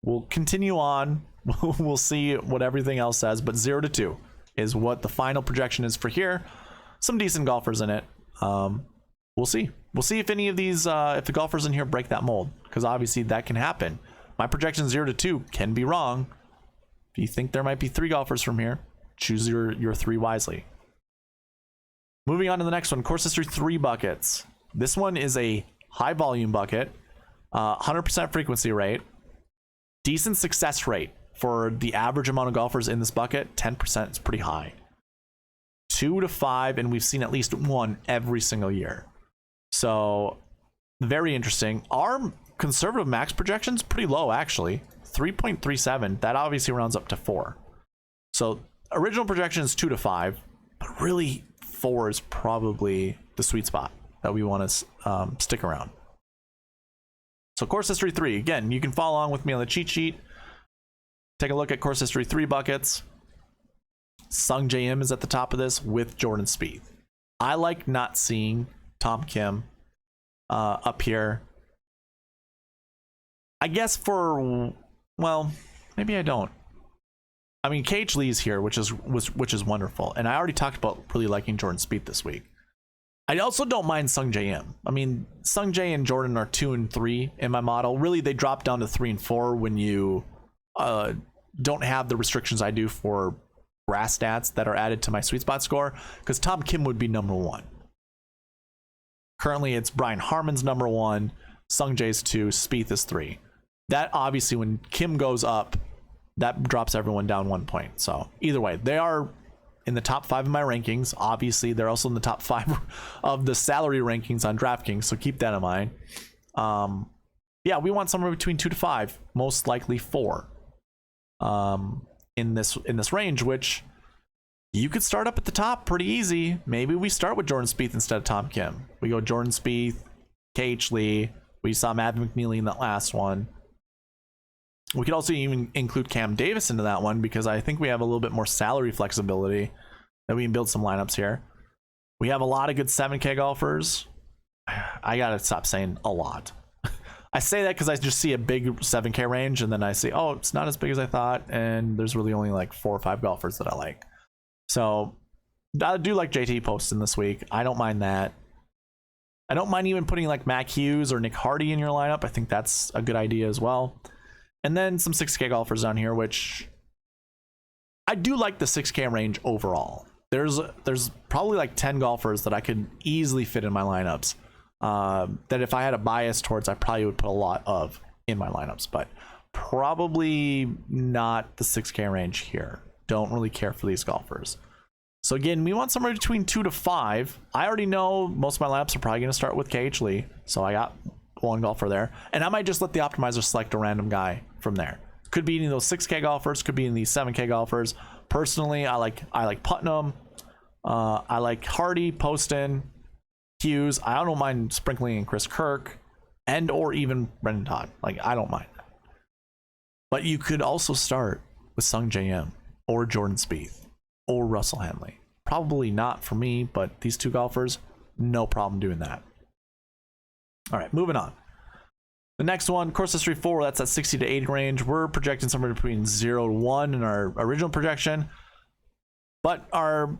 We'll continue on. We'll see what everything else says, but 0 to 2 is what the final projection is for here. Some decent golfers in it. We'll see. We'll see if any of these, if the golfers in here break that mold, because obviously that can happen. My projection 0 to 2 can be wrong. If you think there might be 3 golfers from here, choose your 3 wisely. Moving on to the next one, course history 3 buckets. This one is a high volume bucket, 100% frequency rate, decent success rate for the average amount of golfers in this bucket. 10% is pretty high. 2 to 5, and we've seen at least 1 every single year. So very interesting. Our conservative max projection's pretty low, actually, 3.37. That obviously rounds up to 4. So original projection is 2 to 5, but really 4 is probably the sweet spot that we want to stick around. So course history 3, again, you can follow along with me on the cheat sheet. Take a look at course history 3 buckets. Sung J M is at the top of this with Jordan Spieth. I like not seeing Tom Kim up here. I guess well, maybe I don't. I mean, KH Lee's here, which is wonderful, and I already talked about really liking Jordan Spieth this week. I also don't mind Sung J M. I mean, Sung J and Jordan are 2 and 3 in my model. Really, they drop down to 3 and 4 when you don't have the restrictions I do for grass stats that are added to my sweet spot score, because Tom Kim would be number 1. Currently, it's Brian Harmon's number 1, Sung Jae's 2, Spieth is 3. That obviously, when Kim goes up, that drops everyone down 1 point. So either way, they are in the top 5 of my rankings. Obviously, they're also in the top 5 of the salary rankings on DraftKings, so keep that in mind. Yeah, we want somewhere between 2 to 5, most likely 4. In this range, which you could start up at the top pretty easy. Maybe we start with Jordan Spieth instead of Tom Kim. We go Jordan Spieth, KH Lee. We saw Mav McNealy in that last one. We could also even include Cam Davis into that one, because I think we have a little bit more salary flexibility that we can build some lineups here. We have a lot of good 7K golfers. I gotta stop saying a lot. I say that because I just see a big 7K range, and then I say, oh, it's not as big as I thought, and there's really only like 4 or 5 golfers that I like. So I do like JT posting this week. I don't mind that. I don't mind even putting like Mac Hughes or Nick Hardy in your lineup. I think that's a good idea as well. And then some 6K golfers down here, which I do like the 6K range overall. There's probably like 10 golfers that I could easily fit in my lineups. That if I had a bias towards, I probably would put a lot of in my lineups, but probably not the 6K range here. Don't really care for these golfers. So again, we want somewhere between 2 to 5. I already know most of my lineups are probably going to start with KH Lee, so I got one golfer there, and I might just let the optimizer select a random guy from there. Could be any of those 6K golfers, could be in these 7K golfers. Personally, I like Putnam, I like Hardy, Poston, Hughes. I don't mind sprinkling in Chris Kirk, and or even Brendan Todd. Like, I don't mind that. But you could also start with Sung J.M. or Jordan Spieth or Russell Henley. Probably not for me, but these two golfers, no problem doing that. All right, moving on. The next one, course history 4, that's at 60 to 80 range. We're projecting somewhere between 0 to 1 in our original projection, but our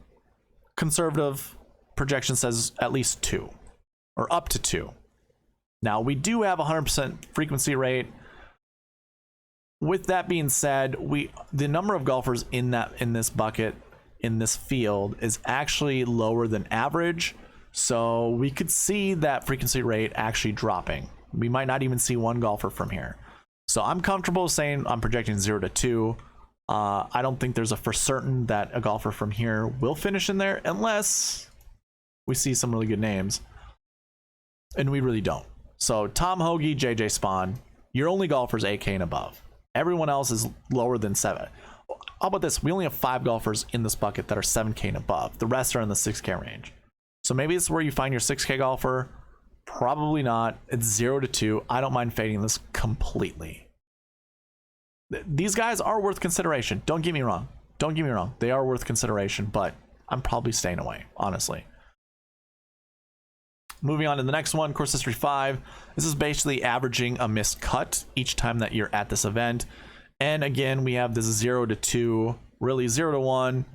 conservative projection says at least 2 or up to 2. Now, we do have 100% frequency rate. With that being said, the number of golfers in this bucket, in this field, is actually lower than average. So we could see that frequency rate actually dropping. We might not even see one golfer from here. So I'm comfortable saying I'm projecting 0 to 2. I don't think there's a for certain that a golfer from here will finish in there unless we see some really good names. And we really don't. So Tom Hoagie, JJ Spawn, your only golfer's 8K and above. Everyone else is lower than 7. How about this? We only have 5 golfers in this bucket that are 7K and above. The rest are in the 6K range. So maybe this is where you find your 6K golfer. Probably not. It's 0 to 2. I don't mind fading this completely. These guys are worth consideration. Don't get me wrong. Don't get me wrong. They are worth consideration, but I'm probably staying away, honestly. Moving on to the next one, course history 5. This is basically averaging a missed cut each time that you're at this event. And again, we have this 0 to 2, really 0 to 1,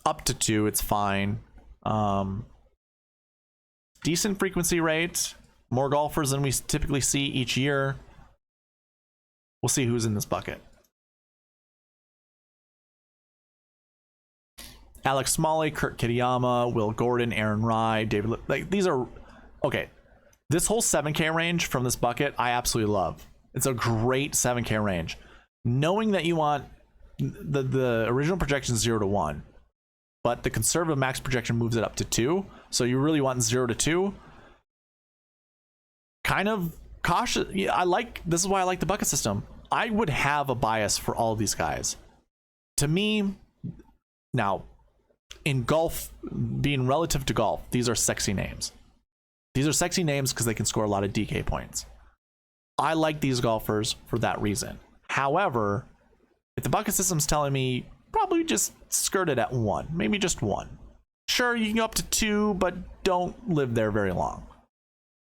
up to 2, it's fine. Decent frequency rate, more golfers than we typically see each year. We'll see who's in this bucket. Alex Smalley, Kurt Kitayama, Will Gordon, Aaron Rai, David. Like, these are okay. This whole 7K range from this bucket, I absolutely love. It's a great 7K range. Knowing that you want the original projection is 0 to 1, but the conservative max projection moves it up to 2. So you really want 0 to 2. Kind of cautious. Yeah, this is why I like the bucket system. I would have a bias for all of these guys. To me, now, in golf, being relative to golf, these are sexy names. These are sexy names because they can score a lot of DK points. I like these golfers for that reason. However, if the bucket system's telling me probably just skirt it at 1, maybe just 1. Sure, you can go up to 2, but don't live there very long.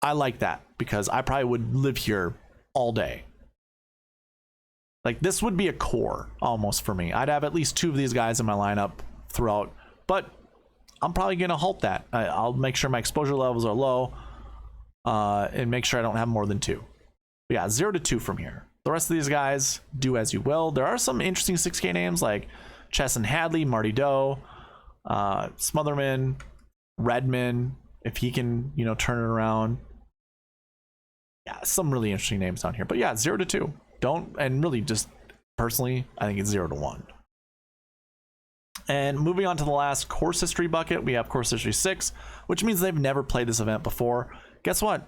I like that because I probably would live here all day. Like, this would be a core almost for me. I'd have at least 2 of these guys in my lineup throughout, but I'm probably going to halt that. I'll make sure my exposure levels are low and make sure I don't have more than 2. But yeah, 0 to 2 from here. The rest of these guys, do as you will. There are some interesting 6K names like Chesson Hadley, Marty Doe, Smotherman, Redman, if he can, turn it around. Yeah, some really interesting names down here. But yeah, 0 to 2. And really just personally, I think it's 0 to 1. And moving on to the last course history bucket, we have course history 6, which means they've never played this event before. Guess what?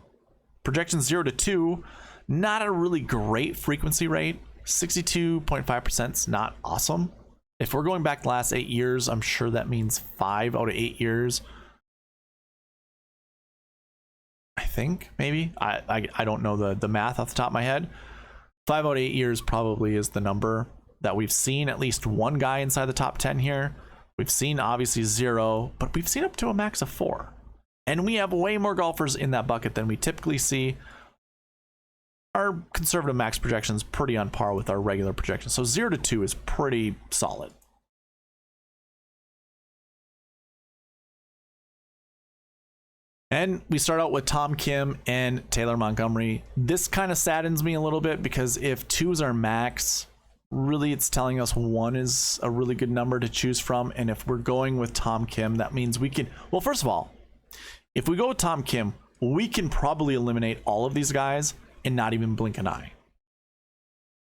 Projection 0 to 2, not a really great frequency rate. 62.5% is not awesome. If we're going back the last 8 years, I'm sure that means 5 out of 8 years. I think, maybe. I don't know the math off the top of my head. 5 out of 8 years probably is the number that we've seen at least one guy inside the top 10 here. We've seen obviously 0, but we've seen up to a max of 4. And we have way more golfers in that bucket than we typically see. Our conservative max projection is pretty on par with our regular projection. So 0 to 2 is pretty solid. And we start out with Tom Kim and Taylor Montgomery. This kind of saddens me a little bit because if 2s are max, really it's telling us 1 is a really good number to choose from. And if we're going with Tom Kim, that means we can, well, first of all, if we go with Tom Kim, we can probably eliminate all of these guys and not even blink an eye.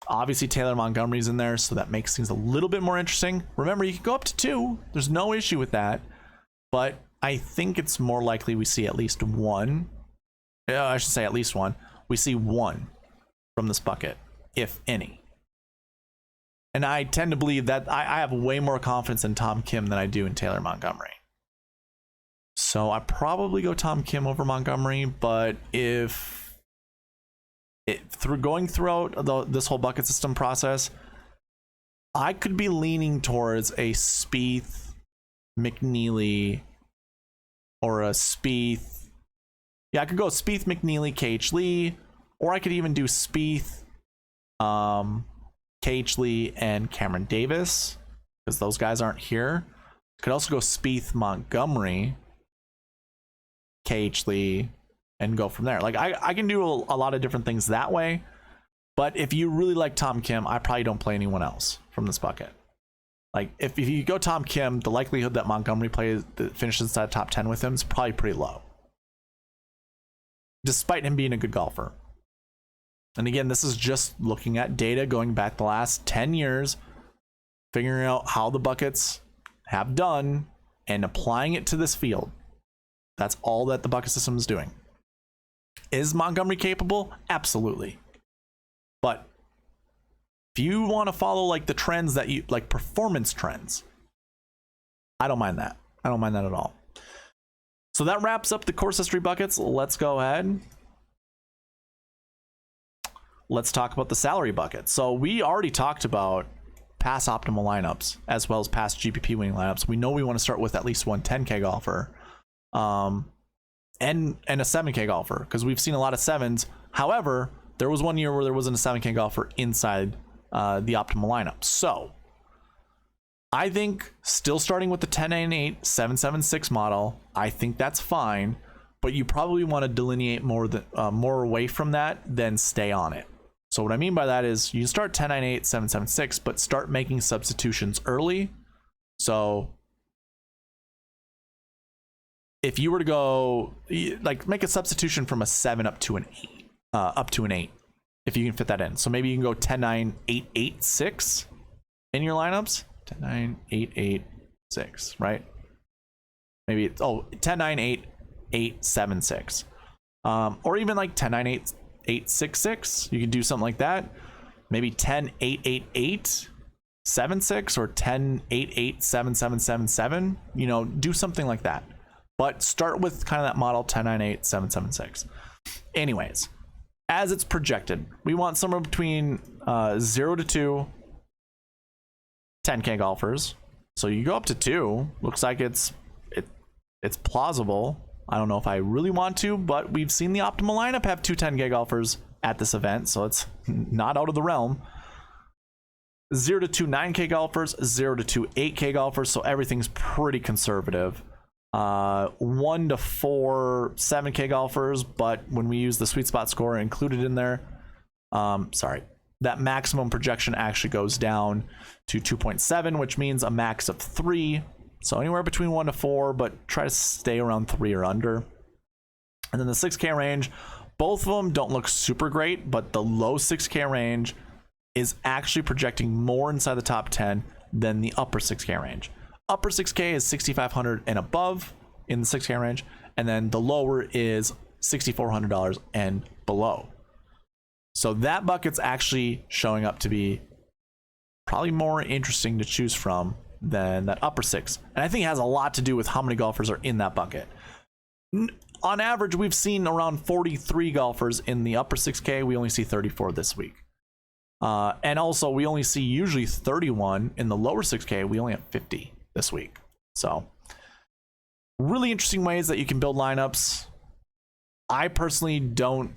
Obviously Taylor Montgomery's in there, so that makes things a little bit more interesting. Remember, you can go up to 2. There's no issue with that, but I think it's more likely we see at least 1. I should say at least 1. We see 1 from this bucket, if any. And I tend to believe that I have way more confidence in Tom Kim than I do in Taylor Montgomery. So I probably go Tom Kim over Montgomery, but through going throughout this whole bucket system process, I could be leaning towards a Spieth, McNeely, or a Spieth. Yeah, I could go Spieth, McNeely, KH Lee, or I could even do Spieth, KH Lee, and Cameron Davis, because those guys aren't here. Could also go Spieth, Montgomery, KH Lee, and go from there. Like I can do a lot of different things that way, but if you really like Tom Kim, I probably don't play anyone else from this bucket. Like if you go Tom Kim, the likelihood that Montgomery finishes inside top 10 with him is probably pretty low, despite him being a good golfer. And again, this is just looking at data going back the last 10 years, figuring out how the buckets have done and applying it to this field. That's all that the bucket system is doing. Is Montgomery capable? Absolutely. But if you want to follow like the trends that you like, performance trends, I don't mind that. I don't mind that at all. So that wraps up the course history buckets. Let's go ahead. Let's talk about the salary bucket. So we already talked about past optimal lineups as well as past GPP winning lineups. We know we want to start with at least one 10K golfer. And a 7K golfer, because we've seen a lot of 7s. However, there was one year where there wasn't a 7K golfer inside the optimal lineup. So I think still starting with the 10-9-8 7-7-6 model, I think that's fine, but you probably want to delineate more away from that than stay on it. So what I mean by that is you can start 10-9-8 7-7-6, but start making substitutions early. So if you were to go like make a substitution from a 7 up to an 8, if you can fit that in. So maybe you can go 10-9-8-8-6 in your lineups. 10-9-8-8-6, right? Maybe it's 10-9-8-8-7-6. Or even like 10-9-8-8-6-6. You can do something like that. Maybe 10-8-8-8-7-6 or 10-8-8-7-7-7-7. You know, do something like that. But start with kind of that model 10-9-8-7-7-6. Anyways, as it's projected, we want somewhere between 0 to 2 10K golfers. So you go up to 2. Looks like it's plausible. I don't know if I really want to, but we've seen the optimal lineup have 2 10K golfers at this event, so it's not out of the realm. 0 to 2 9K golfers, 0 to 2 8K golfers, so everything's pretty conservative. 1 to 4 7K golfers, but when we use the sweet spot score included in there, that maximum projection actually goes down to 2.7, which means a max of 3. So anywhere between 1 to 4, but try to stay around 3 or under. And then the 6K range, both of them don't look super great, but the low 6K range is actually projecting more inside the top 10 than the upper 6K range. Upper 6K is 6,500 and above in the 6K range, and then the lower is $6,400 and below. So that bucket's actually showing up to be probably more interesting to choose from than that upper 6. And I think it has a lot to do with how many golfers are in that bucket. On average, we've seen around 43 golfers in the upper 6K. We only see 34 this week. And also, we only see usually 31 in the lower 6K. We only have 50 this week. So really interesting ways that you can build lineups. I personally don't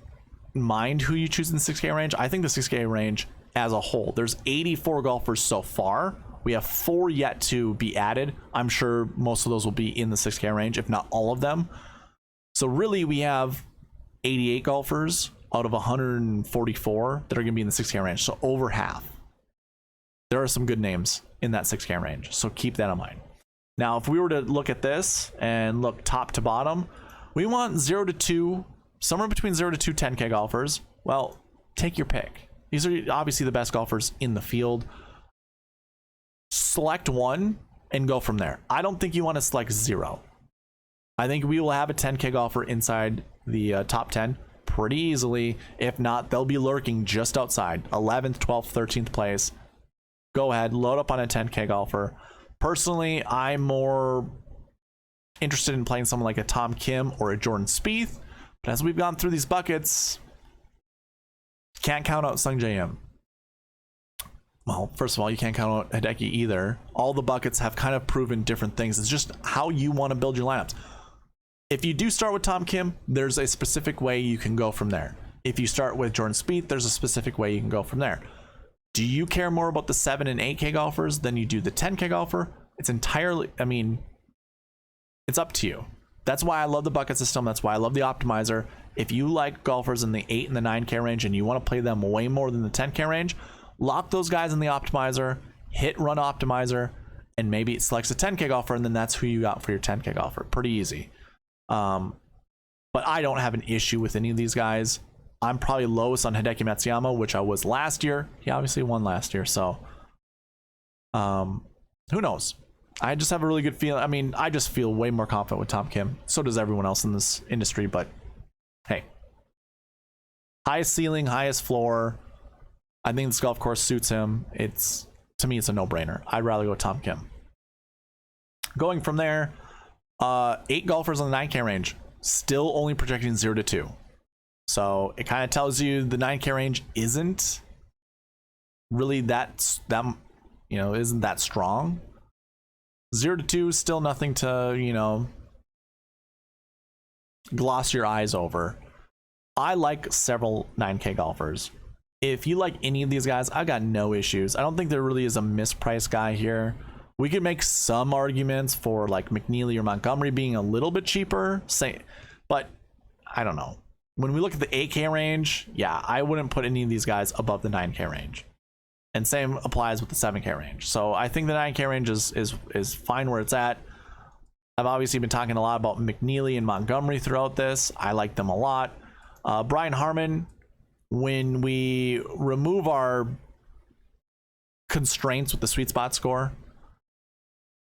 mind who you choose in the 6K range. I think the 6K range as a whole, there's 84 golfers so far. We have 4 yet to be added. I'm sure most of those will be in the 6K range, if not all of them. So really, we have 88 golfers out of 144 that are going to be in the 6K range. So over half. There are some good names in that 6K range. So keep that in mind. Now, if we were to look at this and look top to bottom, we want 0 to 2, somewhere between 0 to 2 10K golfers. Well, take your pick. These are obviously the best golfers in the field. Select one and go from there. I don't think you want to select 0. I think we will have a 10K golfer inside the top 10 pretty easily. If not, they'll be lurking just outside 11th, 12th, 13th place. Go ahead, load up on a 10K golfer. Personally, I'm more interested in playing someone like a Tom Kim or a Jordan Spieth. But as we've gone through these buckets, can't count out Sung J M. Well, first of all, you can't count out Hideki either. All the buckets have kind of proven different things. It's just how you want to build your lineups. If you do start with Tom Kim, there's a specific way you can go from there. If you start with Jordan Spieth, there's a specific way you can go from there. Do you care more about the 7 and 8K golfers than you do the 10K golfer? It's entirely, I mean, it's up to you. That's why I love the bucket system. That's why I love the optimizer. If you like golfers in the 8 and the 9K range and you want to play them way more than the 10K range, lock those guys in the optimizer, hit run optimizer, and maybe it selects a 10K golfer, and then that's who you got for your 10K golfer. Pretty easy. But I don't have an issue with any of these guys. I'm probably lowest on Hideki Matsuyama, which I was last year. He obviously won last year, so who knows? I just have a really good feeling. I mean, I just feel way more confident with Tom Kim. So does everyone else in this industry, but hey. Highest ceiling, highest floor. I think this golf course suits him. To me, it's a no-brainer. I'd rather go Tom Kim. Going from there, 8 golfers on the 9K range, still only projecting 0 to 2. So it kind of tells you the 9K range isn't really isn't that strong. 0 to 2 is still nothing to, gloss your eyes over. I like several 9K golfers. If you like any of these guys, I've got no issues. I don't think there really is a mispriced guy here. We could make some arguments for like McNeely or Montgomery being a little bit cheaper, but I don't know. When we look at the 8K range, yeah, I wouldn't put any of these guys above the 9K range. And same applies with the 7K range. So I think the 9K range is fine where it's at. I've obviously been talking a lot about McNeely and Montgomery throughout this. I like them a lot. Brian Harman, when we remove our constraints with the sweet spot score,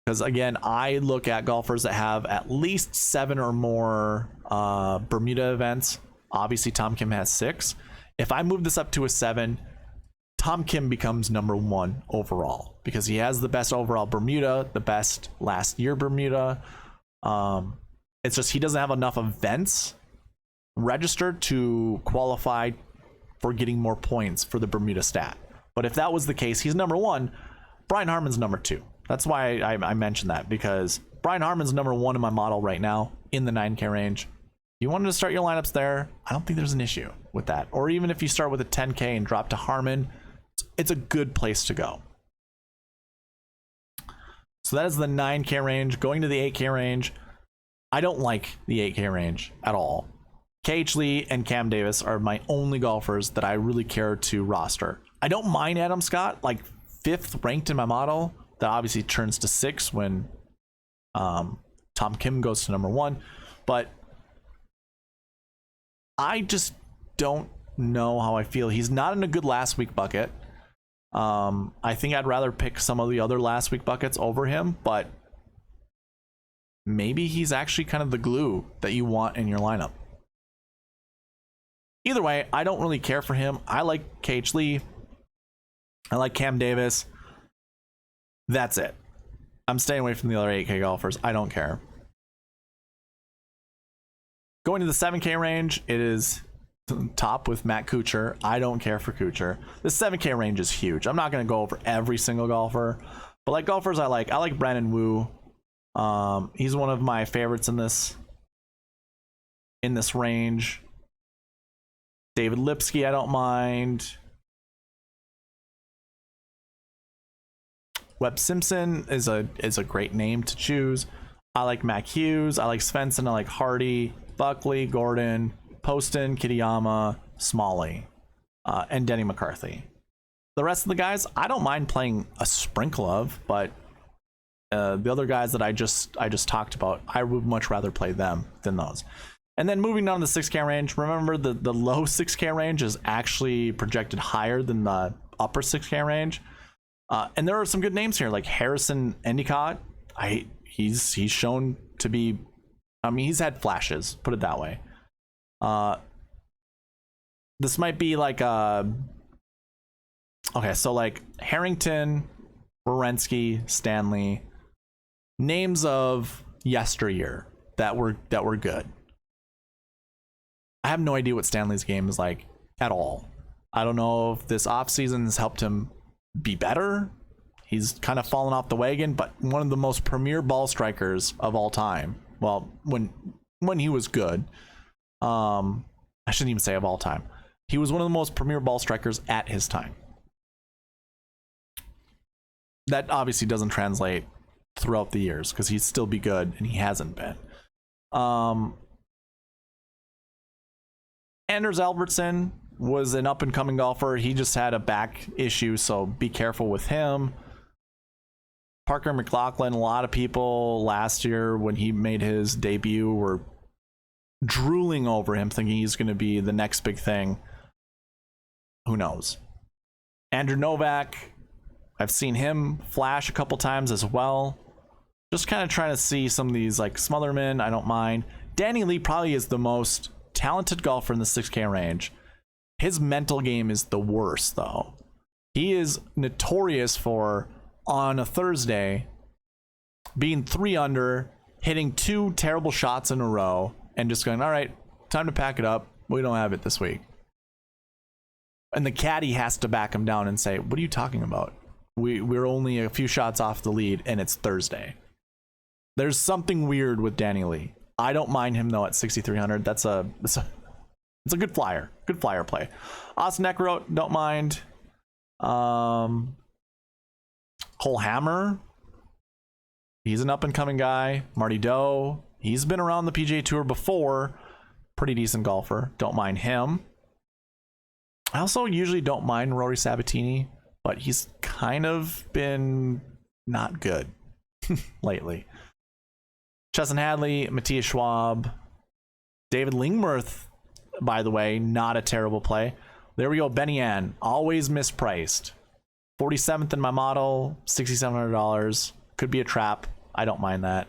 because again, I look at golfers that have at least 7 or more Bermuda events. Obviously, Tom Kim has 6. If I move this up to a 7, Tom Kim becomes number 1 overall because he has the best overall Bermuda, the best last year Bermuda. It's just he doesn't have enough events registered to qualify for getting more points for the Bermuda stat. But if that was the case, he's number 1. Brian Harman's number 2. That's why I mentioned that, because Brian Harman's number 1 in my model right now in the 9K range. If you wanted to start your lineups there, I don't think there's an issue with that. Or even if you start with a 10K and drop to Harman, it's a good place to go. So that is the 9K range. Going to the 8K range, I don't like the 8K range at all. KH Lee and Cam Davis are my only golfers that I really care to roster. I don't mind Adam Scott, like 5th ranked in my model. That obviously turns to 6 when Tom Kim goes to number 1. But I just don't know how I feel. He's not in a good last week bucket. I think I'd rather pick some of the other last week buckets over him, but maybe he's actually kind of the glue that you want in your lineup. Either way, I don't really care for him. I like KH Lee. I like Cam Davis. That's it. I'm staying away from the other 8K golfers. I don't care. Going to the 7K range, it is top with Matt Kuchar. I don't care for Kuchar. The 7K range is huge. I'm not going to go over every single golfer, but like golfers I like Brandon Wu. He's one of my favorites in this range. David Lipsky, I don't mind. Webb Simpson is a great name to choose. I like Mac Hughes. I like Svensson. I like Hardy. Buckley, Gordon, Poston, Kitayama, Smalley, and Denny McCarthy. The rest of the guys, I don't mind playing a sprinkle of, but the other guys that I just talked about, I would much rather play them than those. And then moving down to the 6K range, remember the low 6K range is actually projected higher than the upper 6K range. And there are some good names here, like Harrison Endicott. He's shown to be, I mean, he's had flashes, put it that way. This might be like okay, so like Harrington, Werenski, Stanley, names of yesteryear that were good. I have no idea what Stanley's game is like at all. I don't know if this offseason has helped him be better. He's kind of fallen off the wagon, but one of the most premier ball strikers of all time. Well, when he was good, I shouldn't even say of all time. He was one of the most premier ball strikers at his time. That obviously doesn't translate throughout the years because he'd still be good, and he hasn't been. Anders Albertson was an up-and-coming golfer. He just had a back issue, so be careful with him. Parker McLaughlin, a lot of people last year when he made his debut were drooling over him, thinking he's going to be the next big thing. Who knows? Andrew Novak, I've seen him flash a couple times as well. Just kind of trying to see some of these, like Smotherman, I don't mind. Danny Lee probably is the most talented golfer in the 6K range. His mental game is the worst, though. He is notorious for, on a Thursday, being 3 under, hitting 2 terrible shots in a row, and just going, all right, time to pack it up. We don't have it this week. And the caddy has to back him down and say, what are you talking about? We're only a few shots off the lead, and it's Thursday. There's something weird with Danny Lee. I don't mind him, though, at 6,300. It's a good flyer. Good flyer play. Austin Eckroat, don't mind. Cole Hammer, he's an up-and-coming guy. Marty Doe, he's been around the PGA Tour before. Pretty decent golfer. Don't mind him. I also usually don't mind Rory Sabatini, but he's kind of been not good lately. Chesson Hadley, Matthias Schwab, David Lingworth, by the way, not a terrible play. There we go. Benny Ann, always mispriced. 47th in my model, $6,700. Could be a trap. I don't mind that.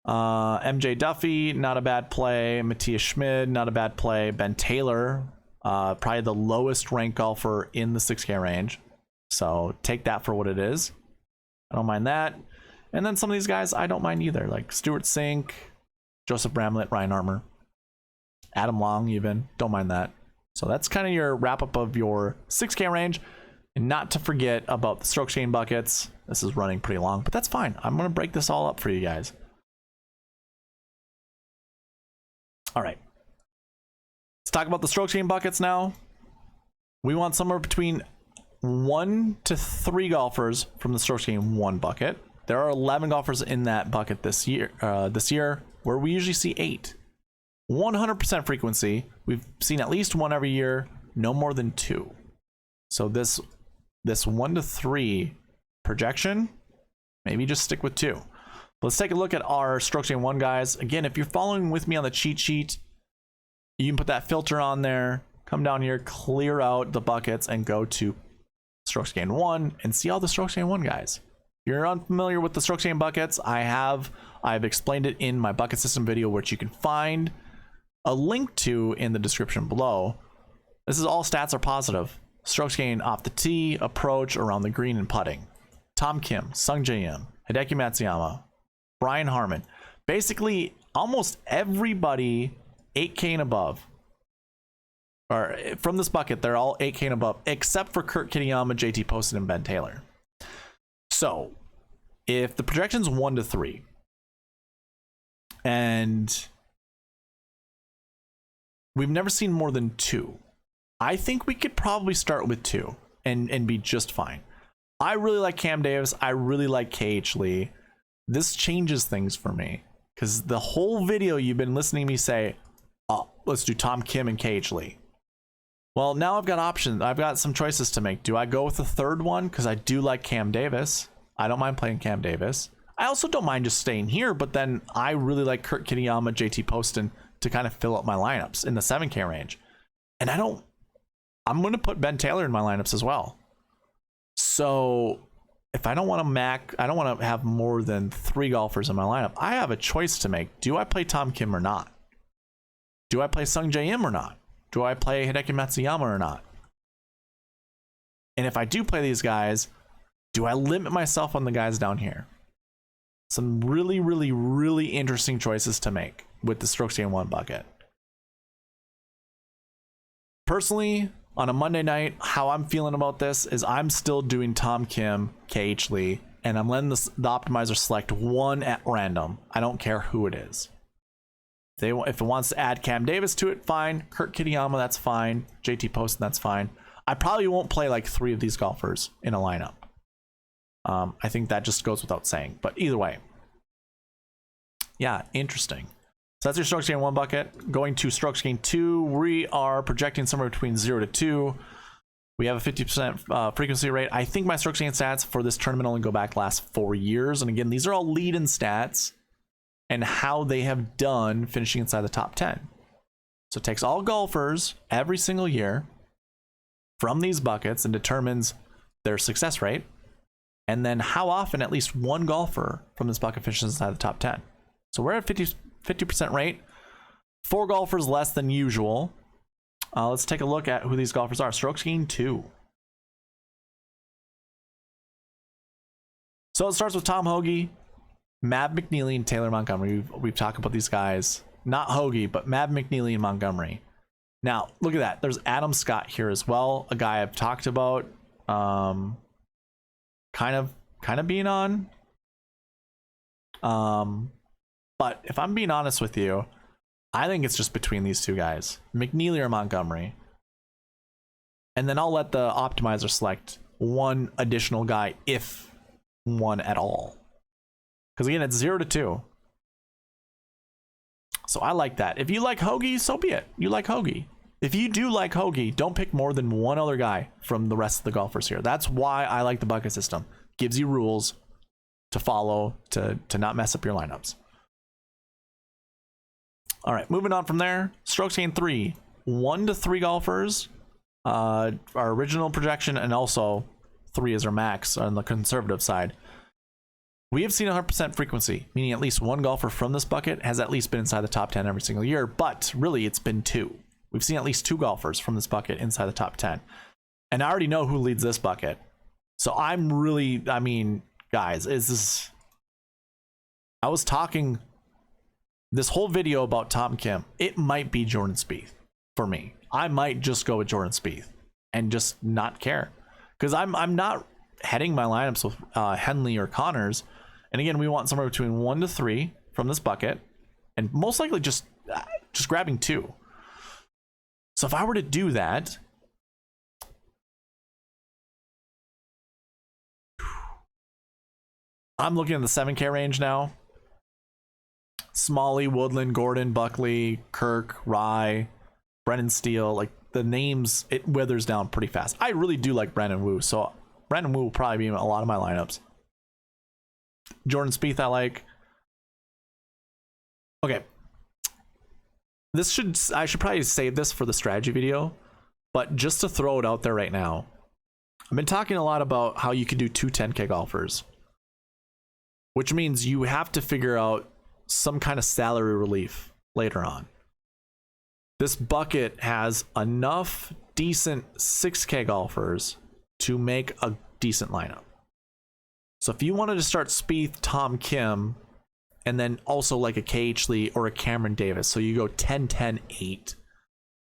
MJ Duffy, not a bad play. Matthias Schmid, not a bad play. Ben Taylor, probably the lowest ranked golfer in the 6K range. So take that for what it is. I don't mind that. And then some of these guys I don't mind either, like Stuart Sink, Joseph Bramlett, Ryan Armour, Adam Long even. Don't mind that. So that's kind of your wrap up of your 6K range. And not to forget about the stroke chain buckets. This is running pretty long, but that's fine. I'm going to break this all up for you guys. All right. Let's talk about the stroke chain buckets now. We want somewhere between 1 to 3 golfers from the stroke chain 1 bucket. There are 11 golfers in that bucket this year, where we usually see 8. 100% frequency. We've seen at least 1 every year, no more than 2. So this 1 to 3 projection, maybe just stick with 2. Let's take a look at our stroke chain 1 guys. Again, if you're following with me on the cheat sheet, you can put that filter on there, come down here, clear out the buckets, and go to stroke chain 1 and see all the stroke chain 1 guys. If you're unfamiliar with the stroke chain buckets, I've explained it in my bucket system video, which you can find a link to in the description below. This is all stats are positive. Strokes gained off the tee, approach, around the green, and putting. Tom Kim, Sung Jae Im, Hideki Matsuyama, Brian Harmon. Basically, almost everybody 8K and above. Or from this bucket, they're all 8K and above, except for Kurt Kitayama, JT Poston, and Ben Taylor. So, if the projection's 1 to 3, and we've never seen more than 2, I think we could probably start with 2 and be just fine. I really like Cam Davis. I really like KH Lee. This changes things for me Because the whole video you've been listening to me say, oh, let's do Tom Kim and KH Lee. Well, now I've got options. I've got some choices to make. Do I go with the third one? Because I do like Cam Davis. I don't mind playing Cam Davis. I also don't mind just staying here, but then I really like Kurt Kitayama, JT Poston to kind of fill up my lineups in the 7K range. And I'm going to put Ben Taylor in my lineups as well. So if I don't want to have more than 3 golfers in my lineup, I have a choice to make. Do I play Tom Kim or not? Do I play Sung Jae Im or not? Do I play Hideki Matsuyama or not? And if I do play these guys, do I limit myself on the guys down here? Some really, really, really interesting choices to make with the strokes gained 1 bucket. Personally, on a Monday night, how I'm feeling about this is I'm still doing Tom Kim, KH Lee, and I'm letting the optimizer select 1 at random. I don't care who it is. If it wants to add Cam Davis to it, fine. Kurt Kitayama, that's fine. JT Poston, that's fine. I probably won't play like 3 of these golfers in a lineup. I think that just goes without saying. But either way, yeah, interesting. So that's your strokes gained 1 bucket. Going to strokes gained 2, we are projecting somewhere between 0 to 2. We have a 50% frequency rate. I think my strokes gained stats for this tournament only go back last 4 years. And again, these are all lead-in stats and how they have done finishing inside the top 10. So it takes all golfers every single year from these buckets and determines their success rate. And then how often at least 1 golfer from this bucket finishes inside the top 10. So we're at 50% rate. 4 golfers less than usual. Let's take a look at who these golfers are. Strokes gained 2. So it starts with Tom Hoge, Mav McNeely, and Taylor Montgomery. We've talked about these guys. Not Hoge, but Mav McNeely and Montgomery. Now, look at that. There's Adam Scott here as well. A guy I've talked about. Kind of being on. But if I'm being honest with you, I think it's just between these 2 guys, McNeely or Montgomery. And then I'll let the optimizer select 1 additional guy, if 1 at all. Because again, it's 0 to 2. So I like that. If you like Hoge, so be it. You like Hoge. If you do like Hoge, don't pick more than 1 other guy from the rest of the golfers here. That's why I like the bucket system. Gives you rules to follow to not mess up your lineups. All right, moving on from there. Strokes gained 3. 1 to 3 golfers. Our original projection, and also 3 is our max on the conservative side. We have seen 100% frequency, meaning at least 1 golfer from this bucket has at least been inside the top 10 every single year, but really it's been 2. We've seen at least 2 golfers from this bucket inside the top 10. And I already know who leads this bucket. So I'm really, I mean, guys, I was talking this whole video about Tom Kim. It might be Jordan Spieth for me. I might just go with Jordan Spieth and just not care. Because I'm not heading my lineups with Henley or Connors. And again, we want somewhere between 1 to 3 from this bucket, and most likely just grabbing 2. So if I were to do that, I'm looking at the 7K range now. Smalley, Woodland, Gordon, Buckley, Kirk, Rye, Brennan Steele. Like, the names, it withers down pretty fast. I really do like Brandon Wu, so Brandon Wu will probably be in a lot of my lineups. Jordan Spieth I like. Okay. I should probably save this for the strategy video, but just to throw it out there right now, I've been talking a lot about how you could do 2 10K golfers, which means you have to figure out some kind of salary relief later on. This bucket has enough decent 6K golfers to make a decent lineup. So if you wanted to start Spieth, Tom Kim, and then also like a KH Lee or a Cameron Davis, so you go 10, 10, 8,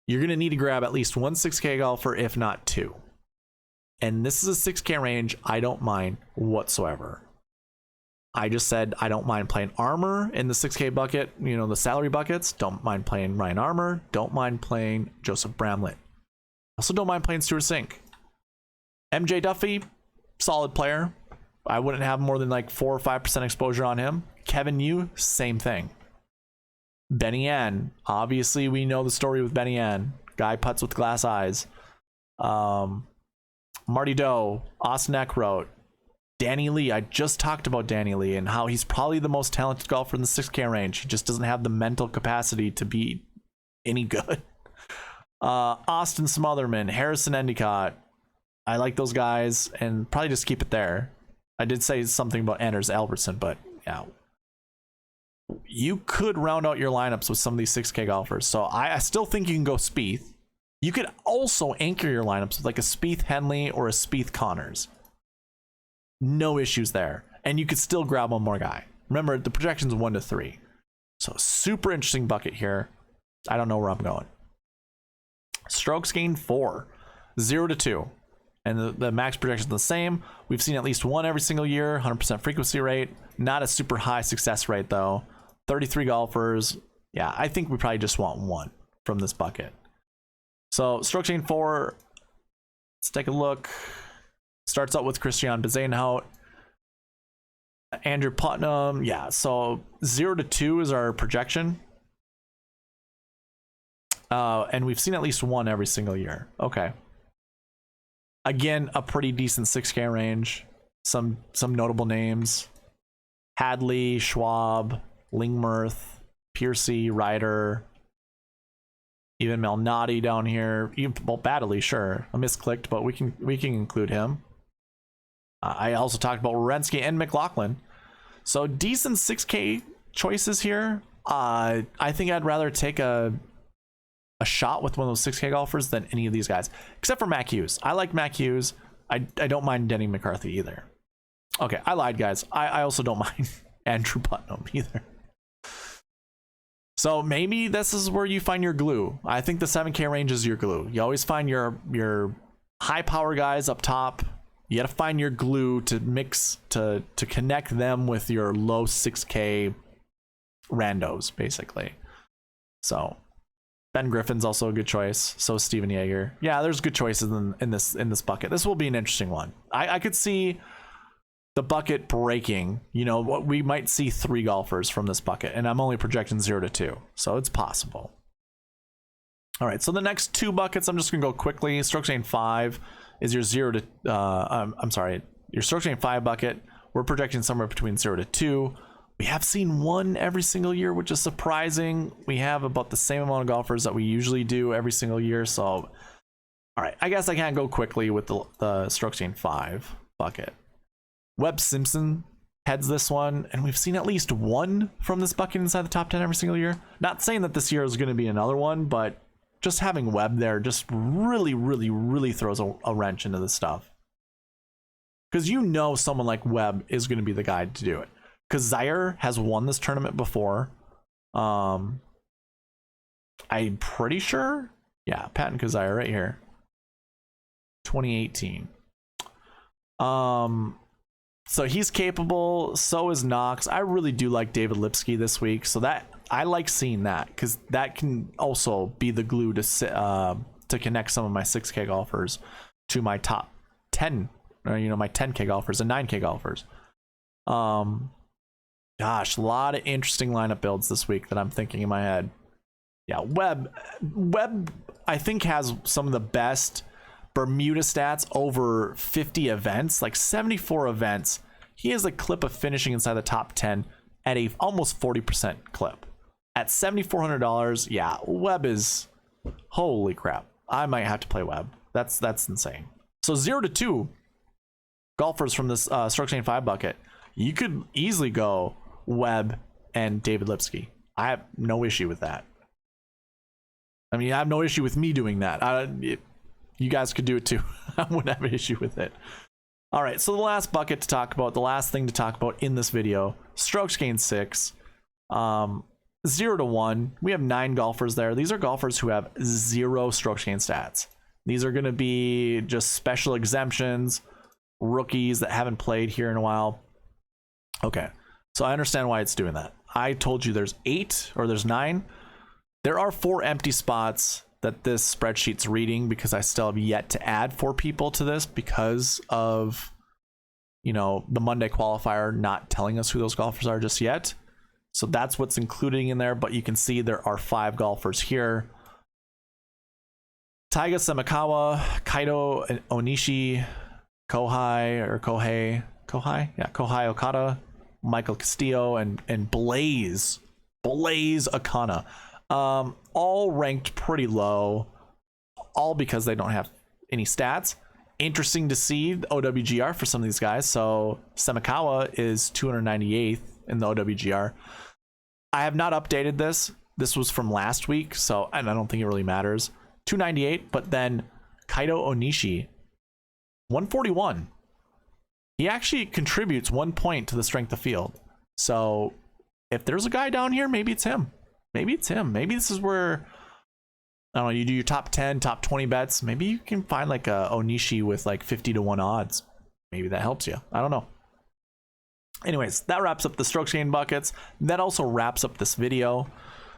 you're going to need to grab at least 1 6K golfer, if not 2. And this is a 6K range I don't mind whatsoever. I just said I don't mind playing Armour in the 6K bucket, you know, the salary buckets. Don't mind playing Ryan Armour. Don't mind playing Joseph Bramlett. Also don't mind playing Stuart Sink. MJ Duffy, solid player. I wouldn't have more than like 4 or 5% exposure on him. Kevin Yu, same thing. Benny N. Obviously, we know the story with Benny N. Guy putts with glass eyes. Marty Doe, Austin Eckroat, Danny Lee. I just talked about Danny Lee and how he's probably the most talented golfer in the 6K range. He just doesn't have the mental capacity to be any good. Austin Smotherman, Harrison Endicott. I like those guys, and probably just keep it there. I did say something about Anders Albertson, but yeah. You could round out your lineups with some of these 6K golfers. So I still think you can go Spieth. You could also anchor your lineups with like a Spieth Henley or a Spieth Connors. No issues there. And you could still grab one more guy. Remember, the projection's 1 to 3. So super interesting bucket here. I don't know where I'm going. Strokes gained 4, 0 to 2. And the max projection is the same. We've seen at least one every single year, 100% frequency rate. Not a super high success rate though. 33 golfers. Yeah, I think we probably just want one from this bucket. So strokes gained 4. Let's take a look. Starts out with Christian Bezuidenhout. Andrew Putnam. Yeah, so 0 to 2 is our projection. And we've seen at least one every single year. Okay. Again, a pretty decent 6K range. Some notable names. Hadley, Schwab, Lingmerth, Piercy, Ryder, even Malnati down here. Even, well, Baddeley, sure. I misclicked, but we can include him. I also talked about Wierenski and McLaughlin. So decent 6K choices here. I think I'd rather take a shot with one of those 6K golfers than any of these guys, except for Mac Hughes. I like Mac Hughes. I don't mind Denny McCarthy either. Okay, I lied, guys. I also don't mind Andrew Putnam either. So maybe this is where you find your glue. I think the 7K range is your glue. You always find your high power guys up top. You got to find your glue to mix to connect them with your low 6K randos, basically. So Ben Griffin's also a good choice. So is Steven Yeager. Yeah, there's good choices in this bucket. This will be an interesting one. I could see the bucket breaking. You know, what we might see 3 golfers from this bucket, and I'm only projecting 0 to 2, so it's possible. All right, so the next 2 buckets, I'm just gonna go quickly. Strokes gained 5 is your 0 to your strokes gained 5 bucket. We're projecting somewhere between 0 to 2. We have seen 1 every single year, which is surprising. We have about the same amount of golfers that we usually do every single year. So, all right, I guess I can't go quickly with the strokes gained 5 bucket. Webb Simpson heads this one, and we've seen at least 1 from this bucket inside the top 10 every single year. Not saying that this year is going to be another one, but just having Webb there just really throws a wrench into this stuff. Because you know someone like Webb is going to be the guy to do it. Because Zaire has won this tournament before. I'm pretty sure. Yeah, Patton Kazire right here. 2018. So he's capable. So is Knox. I really do like David Lipsky this week. So that I like seeing that, because that can also be the glue to connect some of my 6K golfers to my top 10, or my 10K golfers and 9K golfers. Gosh, a lot of interesting lineup builds this week that I'm thinking in my head. Yeah, Webb I think has some of the best Bermuda stats over 50 events, like 74 events. He has a clip of finishing inside the top 10 at a almost 40% clip. At $7,400, yeah, Webb is, holy crap. I might have to play Webb. That's insane. So 0 to 2 golfers from this strokes gained 5 bucket. You could easily go Webb and David Lipsky. I have no issue with that. I mean, I have no issue with me doing that. You guys could do it too. I wouldn't have an issue with it. All right, so the last bucket to talk about, the last thing to talk about in this video, strokes gained 6, 0 to 1. We have 9 golfers there. These are golfers who have 0 strokes gained stats. These are going to be just special exemptions, rookies that haven't played here in a while. Okay, so I understand why it's doing that. I told you there's 8 or there's 9. There are 4 empty spots that this spreadsheet's reading, because I still have yet to add 4 people to this because of, the Monday qualifier not telling us who those golfers are just yet. So that's what's including in there, but you can see there are 5 golfers here. Taiga Samakawa, Kaito Onishi, Kohei Okada, Michael Castillo, and Blaze Akana. All ranked pretty low, all because they don't have any stats. Interesting to see the OWGR for some of these guys. So Samakawa is 298th in the OWGR. I have not updated this. This was from last week, so and I don't think it really matters. 298, but then Kaito Onishi, 141. He actually contributes 1 point to the strength of field. So if there's a guy down here, maybe it's him. Maybe it's him. Maybe this is where, I don't know, you do your top 10, top 20 bets. Maybe you can find like a Onishi with like 50 to 1 odds. Maybe that helps you. I don't know. Anyways, that wraps up the strokes gained buckets. That also wraps up this video.